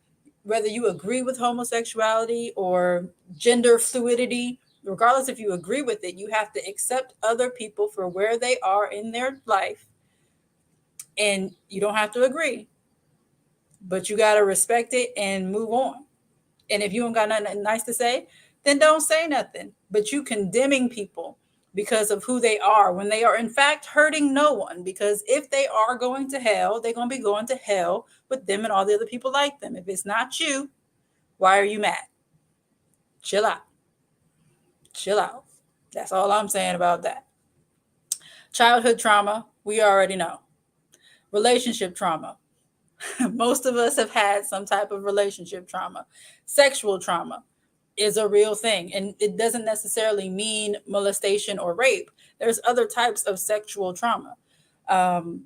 whether you agree with homosexuality or gender fluidity. Regardless if you agree with it, you have to accept other people for where they are in their life. And you don't have to agree, but you got to respect it and move on. And if you don't got nothing nice to say, then don't say nothing. But you condemning people because of who they are when they are in fact hurting no one. Because if they are going to hell, they're going to be going to hell with them and all the other people like them. If it's not you, why are you mad? Chill out. Chill out. That's all I'm saying about that. Childhood trauma, we already know. Relationship trauma. Most of us have had some type of relationship trauma. Sexual trauma is a real thing. And it doesn't necessarily mean molestation or rape. There's other types of sexual trauma. Um,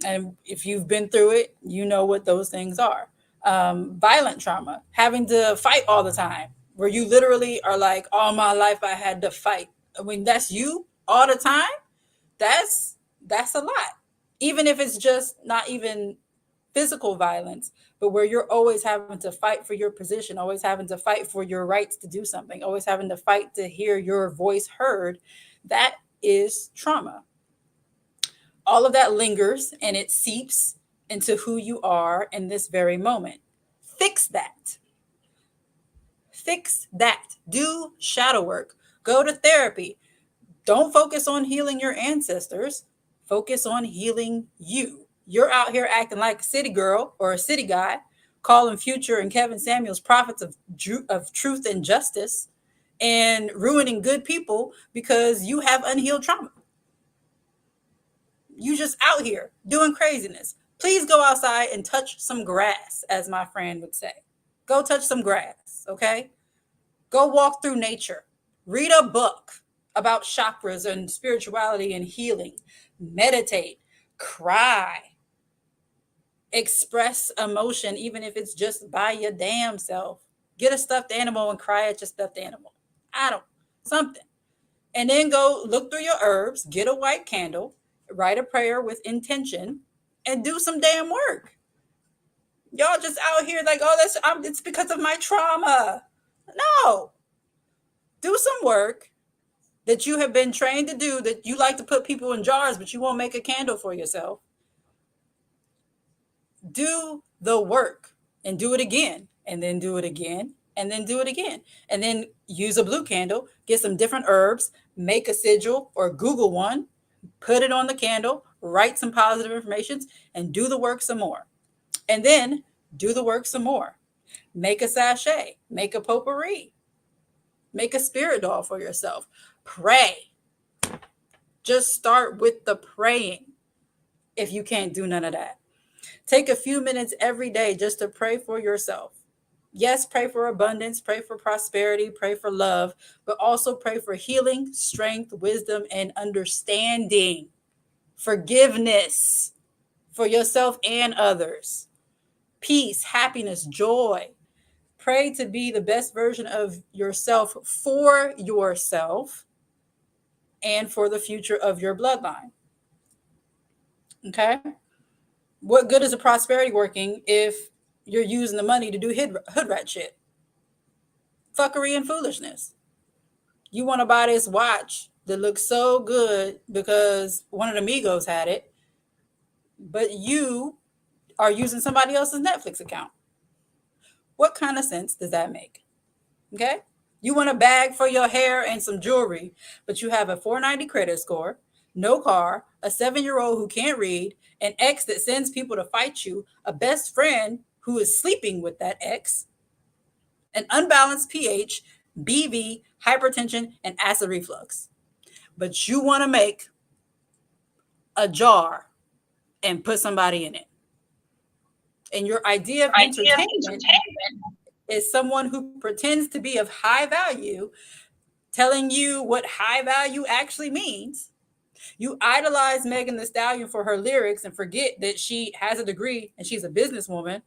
and if you've been through it, you know what those things are. Violent trauma, having to fight all the time, where you literally are like, all my life I had to fight. I mean, that's you all the time. That's that's a lot. Even if it's just not even physical violence, but where you're always having to fight for your position, always having to fight for your rights to do something, always having to fight to hear your voice heard, that is trauma. All of that lingers and it seeps into who you are in this very moment. Fix that. Fix that. Do shadow work. Go to therapy. Don't focus on healing your ancestors. Focus on healing you. You're out here acting like a city girl or a city guy, calling Future and Kevin Samuels prophets of truth and justice, and ruining good people because you have unhealed trauma. You just out here doing craziness. Please go outside and touch some grass, as my friend would say. Go touch some grass, okay? Go walk through nature. Read a book. about chakras and spirituality and healing. Meditate, cry, express emotion, even if it's just by your damn self. Get a stuffed animal and cry at your stuffed animal. I don't, something. And then go look through your herbs, get a white candle, write a prayer with intention, and do some damn work. Y'all just out here like, oh, it's because of my trauma. No, do some work that you have been trained to do, that you like to put people in jars, but you won't make a candle for yourself. Do the work and do it again, and then do it again, and then do it again. And then use a blue candle, get some different herbs, make a sigil or Google one, put it on the candle, write some positive information, and do the work some more. And then do the work some more. Make a sachet, make a potpourri, make a spirit doll for yourself. Pray. Just start with the praying if you can't do none of that. Take a few minutes every day just to pray for yourself. Yes, pray for abundance, pray for prosperity, pray for love, but also pray for healing, strength, wisdom, and understanding, forgiveness for yourself and others, peace, happiness, joy. Pray to be the best version of yourself for yourself and for the future of your bloodline. Okay? What good is a prosperity working if you're using the money to do hood rat shit? Fuckery and foolishness. You want to buy this watch that looks so good because one of the Migos had it, but you are using somebody else's Netflix account. What kind of sense does that make? Okay? You want a bag for your hair and some jewelry, but you have a 490 credit score, no car, a 7-year-old who can't read, an ex that sends people to fight you, a best friend who is sleeping with that ex, an unbalanced pH, BV, hypertension, and acid reflux. But you want to make a jar and put somebody in it. And your idea of entertainment is someone who pretends to be of high value, telling you what high value actually means. You idolize Megan Thee Stallion for her lyrics and forget that she has a degree and she's a businesswoman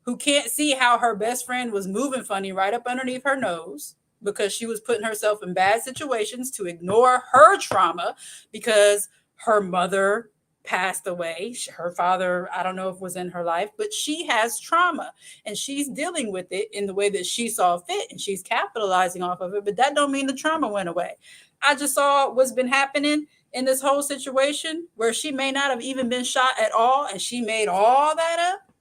who can't see how her best friend was moving funny right up underneath her nose because she was putting herself in bad situations to ignore her trauma because her mother passed away. Her father, I don't know if was in her life, but she has trauma and she's dealing with it in the way that she saw fit and she's capitalizing off of it. But that don't mean the trauma went away. I just saw what's been happening in this whole situation where she may not have even been shot at all and she made all that up.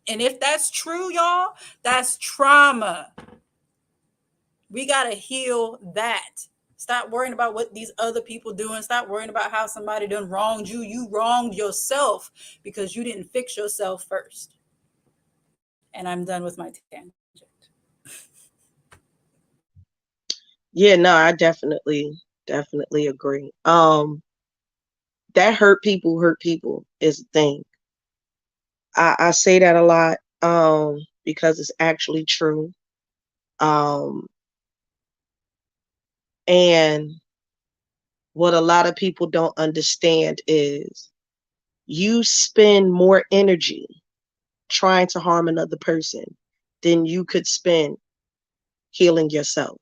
And if that's true, y'all, that's trauma. We got to heal that. Stop worrying about what these other people doing. Stop worrying about how somebody done wronged you. You wronged yourself because you didn't fix yourself first. And I'm done with my tangent. Yeah, no, I definitely agree. That hurt people is a thing. I say that a lot because it's actually true. Um, and what a lot of people don't understand is you spend more energy trying to harm another person than you could spend healing yourself.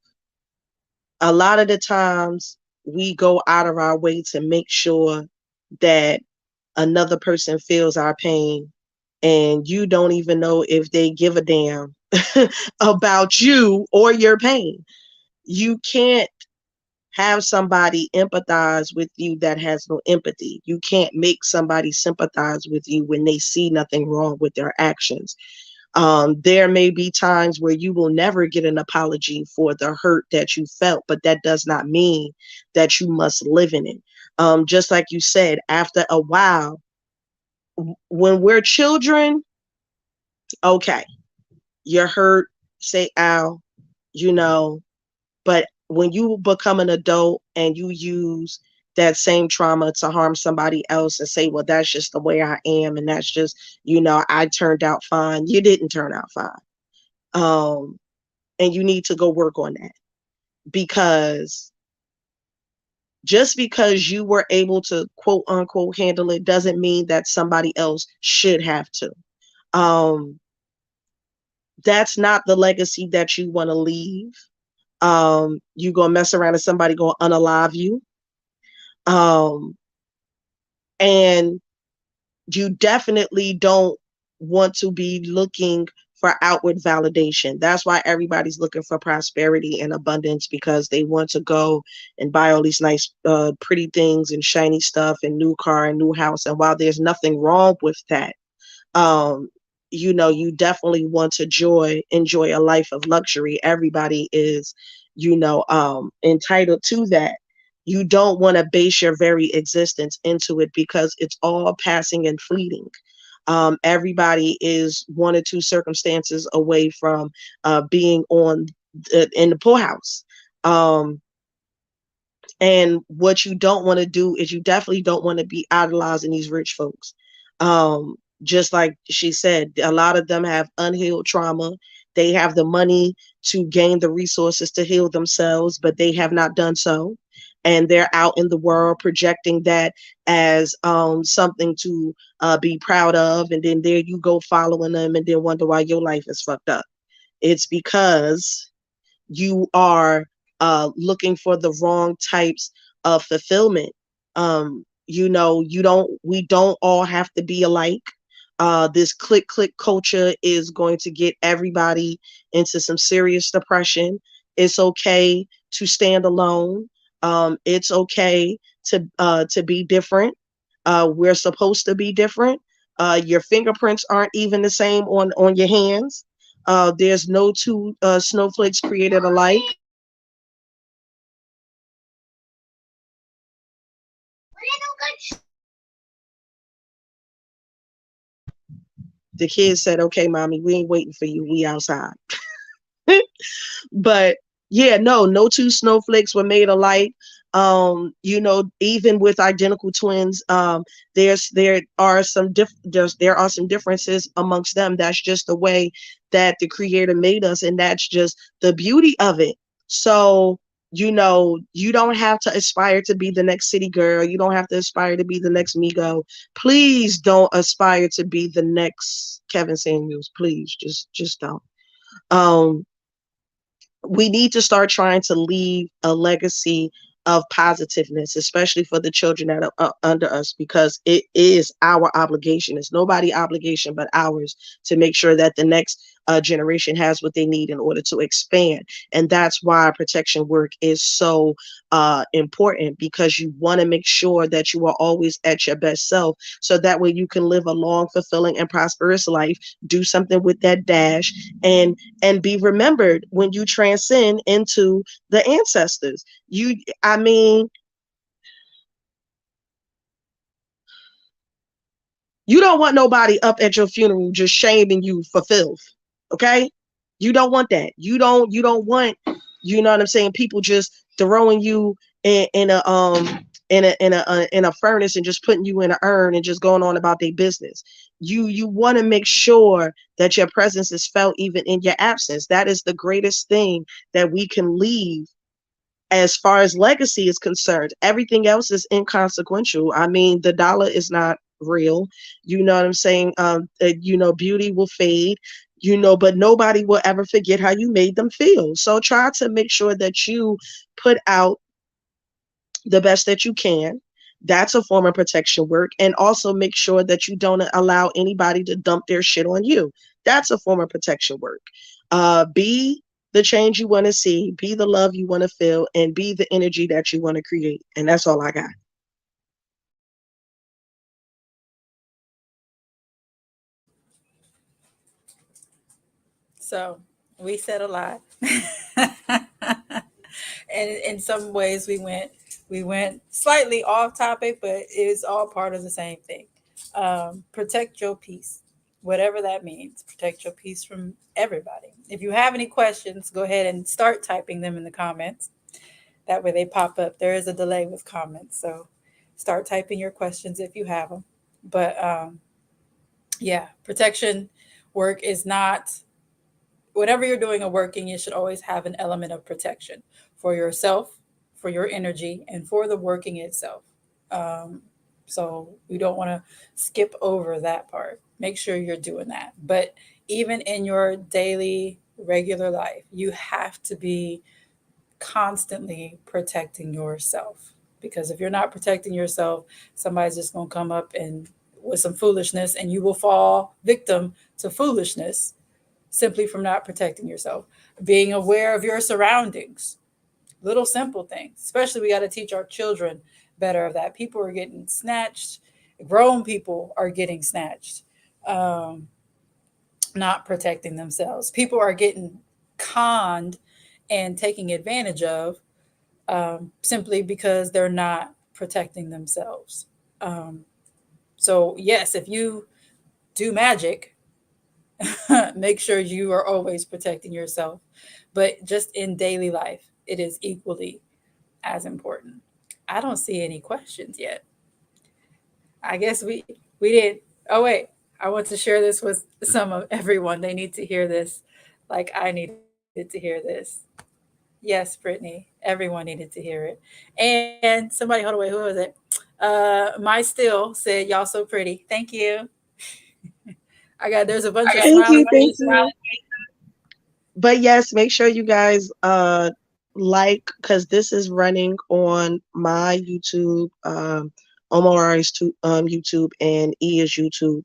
A lot of the times we go out of our way to make sure that another person feels our pain, and you don't even know if they give a damn about you or your pain. You can't have somebody empathize with you that has no empathy. You can't make somebody sympathize with you when they see nothing wrong with their actions. There may be times where you will never get an apology for the hurt that you felt, but that does not mean that you must live in it. Just like you said, after a while, when we're children, okay, you're hurt, say ow, you know, but when you become an adult and you use that same trauma to harm somebody else and say, well, that's just the way I am, and that's just, I turned out fine. You didn't turn out fine. And you need to go work on that, because Just because you were able to quote unquote handle it doesn't mean that somebody else should have to. Um, that's not the legacy that you want to leave. You gonna mess around and somebody gonna unalive you. Um, and you definitely don't want to be looking for outward validation. That's why everybody's looking for prosperity and abundance, because they want to go and buy all these nice, pretty things and shiny stuff and new car and new house. And while there's nothing wrong with that, um, you definitely want to enjoy a life of luxury. Everybody is, entitled to that. You don't want to base your very existence into it, because it's all passing and fleeting. Everybody is one or two circumstances away from being in the poorhouse. Um, and what you don't want to do is, you definitely don't want to be idolizing these rich folks. Just like she said, a lot of them have unhealed trauma. They have the money to gain the resources to heal themselves, but they have not done so. And they're out in the world projecting that as something to be proud of. And then there you go following them, and then wonder why your life is fucked up. It's because you are looking for the wrong types of fulfillment. We don't all have to be alike. This click culture is going to get everybody into some serious depression. It's okay to stand alone. It's okay to be different. We're supposed to be different. Your fingerprints aren't even the same on your hands. There's no two snowflakes created alike. The kids said, "Okay, mommy, we ain't waiting for you. We outside." But yeah, no two snowflakes were made alike. Even with identical twins, there are some differences amongst them. That's just the way that the creator made us, and that's just the beauty of it. So, you don't have to aspire to be the next city girl. You don't have to aspire to be the next Migo. Please don't aspire to be the next Kevin Samuels. Please, just don't. Um, we need to start trying to leave a legacy of positiveness, especially for the children that are under us, because it is our obligation. It's nobody's obligation but ours to make sure that the next generation has what they need in order to expand. And that's why protection work is so important, because you want to make sure that you are always at your best self, so that way you can live a long, fulfilling, and prosperous life, do something with that dash, and be remembered when you transcend into the ancestors. I mean, you don't want nobody up at your funeral just shaming you for filth. Okay? You don't want that. You don't want, you know what I'm saying, people just throwing you in a in a furnace and just putting you in an urn and just going on about their business. You want to make sure that your presence is felt even in your absence. That is the greatest thing that we can leave as far as legacy is concerned. Everything else is inconsequential. I mean, the dollar is not real. You know what I'm saying? Beauty will fade, but nobody will ever forget how you made them feel. So try to make sure that you put out the best that you can. That's a form of protection work. And also make sure that you don't allow anybody to dump their shit on you. That's a form of protection work. Be the change you want to see, be the love you want to feel, and be the energy that you want to create. And that's all I got. So we said a lot. And in some ways we went slightly off topic, but it is all part of the same thing. Protect your peace, whatever that means. Protect your peace from everybody. If you have any questions, go ahead and start typing them in the comments. That way they pop up. There is a delay with comments, so start typing your questions if you have them. But yeah, protection work is not, whenever you're doing a working, you should always have an element of protection for yourself, for your energy, and for the working itself. Um, so we don't want to skip over that part. Make sure you're doing that. But even in your daily, regular life, you have to be constantly protecting yourself. Because if you're not protecting yourself, somebody's just going to come up and with some foolishness, and you will fall victim to foolishness simply from not protecting yourself. Being aware of your surroundings, little simple things. Especially, we got to teach our children better of that. People are getting snatched, grown people are getting snatched, um, not protecting themselves. People are getting conned and taking advantage of, simply because they're not protecting themselves. Um, so, yes, if you do magic, make sure you are always protecting yourself. But just in daily life, it is equally as important. I don't see any questions yet. I guess we did. Oh wait, I want to share this with some of everyone. They need to hear this, like I needed to hear this. Yes, Brittany, everyone needed to hear it. And somebody, hold away, who was it? My still said, "Y'all so pretty." Thank you. I got there's a bunch of Thank smiling you, thank faces. you. But yes, make sure you guys like, because this is running on my YouTube, Omoware's YouTube, and Ia's YouTube.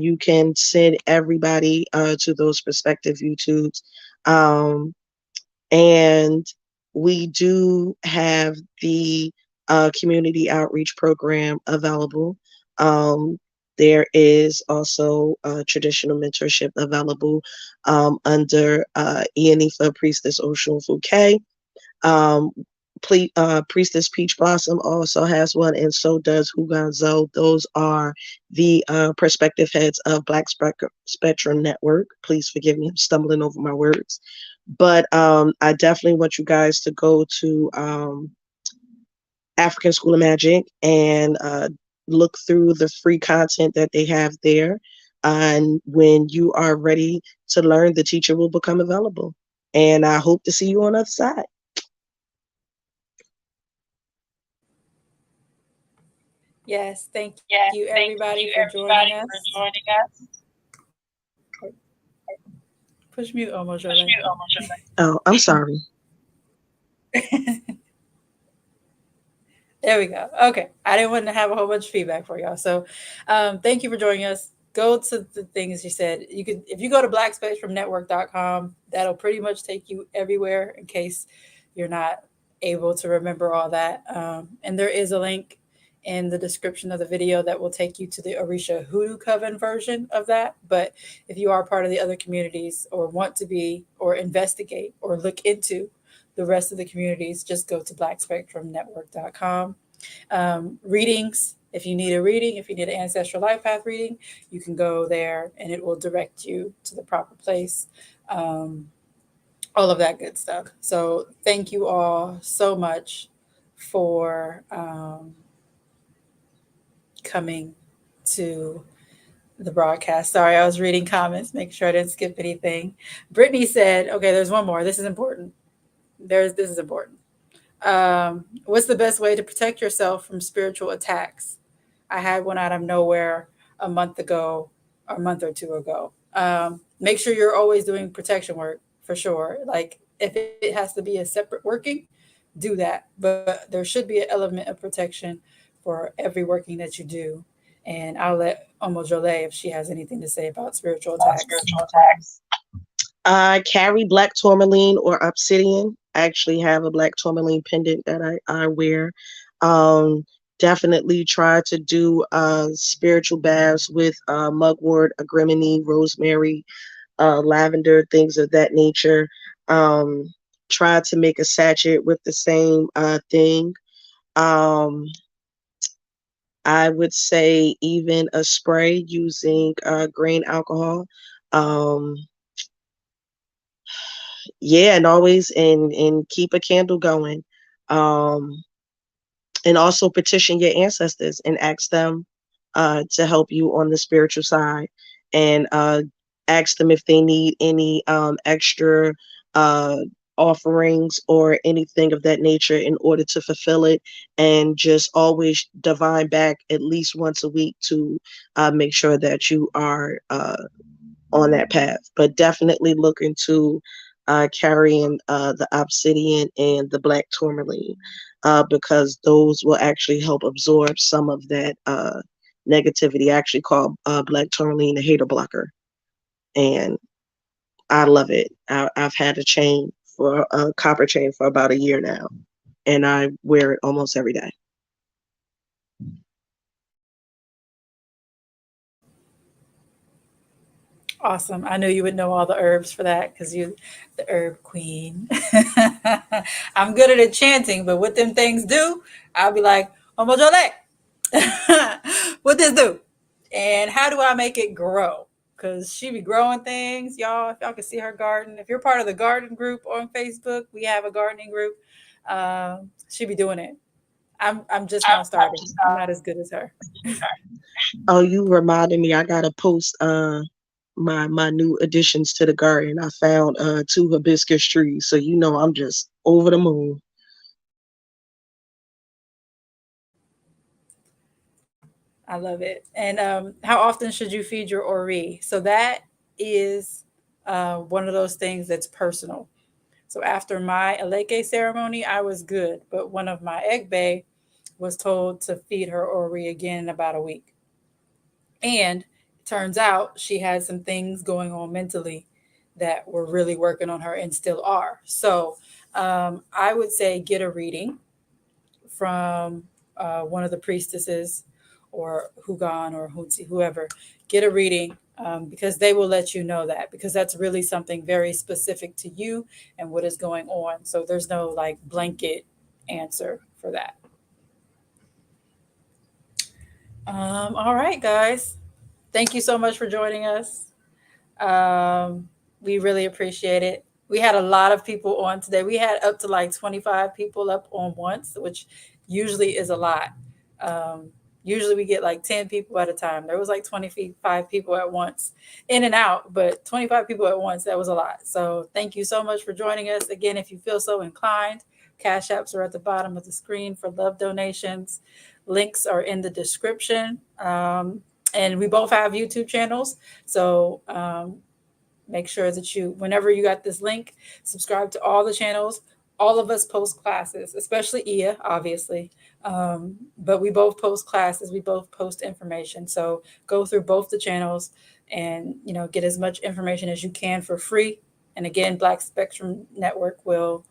You can send everybody to those respective YouTubes. Um, and we do have the community outreach program available. Um, there is also traditional mentorship available under Ianifa Priestess Oshun K. Um, Priestess Peach Blossom also has one, and so does Huganzo. Those are the prospective heads of Black Spectrum Network. Please forgive me, I'm stumbling over my words. But I definitely want you guys to go to African School of Magic and look through the free content that they have there. And when you are ready to learn, the teacher will become available. And I hope to see you on the other side. Yes, thank you Yes, everybody thank for you joining us. everybody for joining us. Push mute, almost, Push Jolene. mute almost. Oh, I'm sorry. There we go. Okay. I didn't want to have a whole bunch of feedback for y'all. So, thank you for joining us. Go to the things you said. You could, if you go to blackspectrumnetwork.com, that'll pretty much take you everywhere in case you're not able to remember all that. And there is a link in the description of the video that will take you to the Orisha Hoodoo Coven version of that. But if you are part of the other communities, or want to be, or investigate, or look into the rest of the communities, just go to blackspectrumnetwork.com. Readings, if you need a reading, if you need an ancestral life path reading, you can go there and it will direct you to the proper place. Um, all of that good stuff. So, thank you all so much for coming to the broadcast. Sorry, I was reading comments, make sure I didn't skip anything. Brittany said, okay, there's one more. This is important. This is important. What's the best way to protect yourself from spiritual attacks? I had one out of nowhere a month ago, or a month or two ago. Make sure you're always doing protection work for sure. Like, if it has to be a separate working, do that. But there should be an element of protection for every working that you do. And I'll let OmoJola, if she has anything to say about spiritual attacks. Spiritual attacks. I carry black tourmaline or obsidian. I actually have a black tourmaline pendant that I wear. Um, Definitely try to do spiritual baths with mugwort, agrimony, rosemary, lavender, things of that nature. Um, Try to make a sachet with the same thing. Um, I would say even a spray using grain alcohol. Um, yeah, and always and keep a candle going. Um, and also petition your ancestors and ask them to help you on the spiritual side, and ask them if they need any extra uh, offerings or anything of that nature in order to fulfill it, and just always divine back at least once a week to make sure that you are on that path. But definitely look into carrying the obsidian and the black tourmaline, because those will actually help absorb some of that negativity. I actually call black tourmaline a hater blocker, and I love it. I've had a chain for a copper chain for about a year now, and I wear it almost every day. Awesome. I knew you would know all the herbs for that because you the herb queen. I'm good at chanting, but what them things do, I'll be like, OmoJola, what this do? And how do I make it grow? Because she be growing things, y'all. If y'all can see her garden, if you're part of the garden group on Facebook, we have a gardening group. She be doing it. I'm just now I'm starting. just I'm not as good as her. Oh, you reminded me. I gotta post my new additions to the garden. I found two hibiscus trees, so you know I'm just over the moon. I love it. And how often should you feed your ori? So that is one of those things that's personal. So after my aleke ceremony, I was good, but one of my egg bay was told to feed her ori again in about a week. And it turns out she had some things going on mentally that were really working on her and still are. So I would say get a reading from one of the priestesses or Hugan or Hunzi, whoever. Get a reading because they will let you know that, because that's really something very specific to you and what is going on. So there's no like blanket answer for that. All right, guys. Thank you so much for joining us. Um, we really appreciate it. We had a lot of people on today. We had up to like 25 people up on once, which usually is a lot. Um, Usually we get like 10 people at a time. There was like 25 people at once, in and out, but 25 people at once, that was a lot. So thank you so much for joining us. Again, if you feel so inclined, Cash Apps are at the bottom of the screen for love donations. Links are in the description. And we both have YouTube channels. So make sure that you, whenever you got this link, subscribe to all the channels. All of us post classes, especially Ia, obviously. But we both post classes. We both post information. So go through both the channels and get as much information as you can for free. And again, Black Spectrum Network will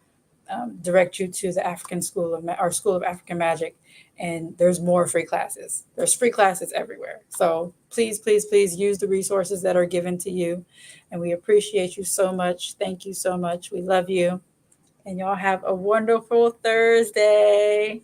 direct you to the African School of our School of African Magic, and there's more free classes. There's free classes everywhere. So please, please, please use the resources that are given to you, and we appreciate you so much. Thank you so much. We love you, and y'all have a wonderful Thursday.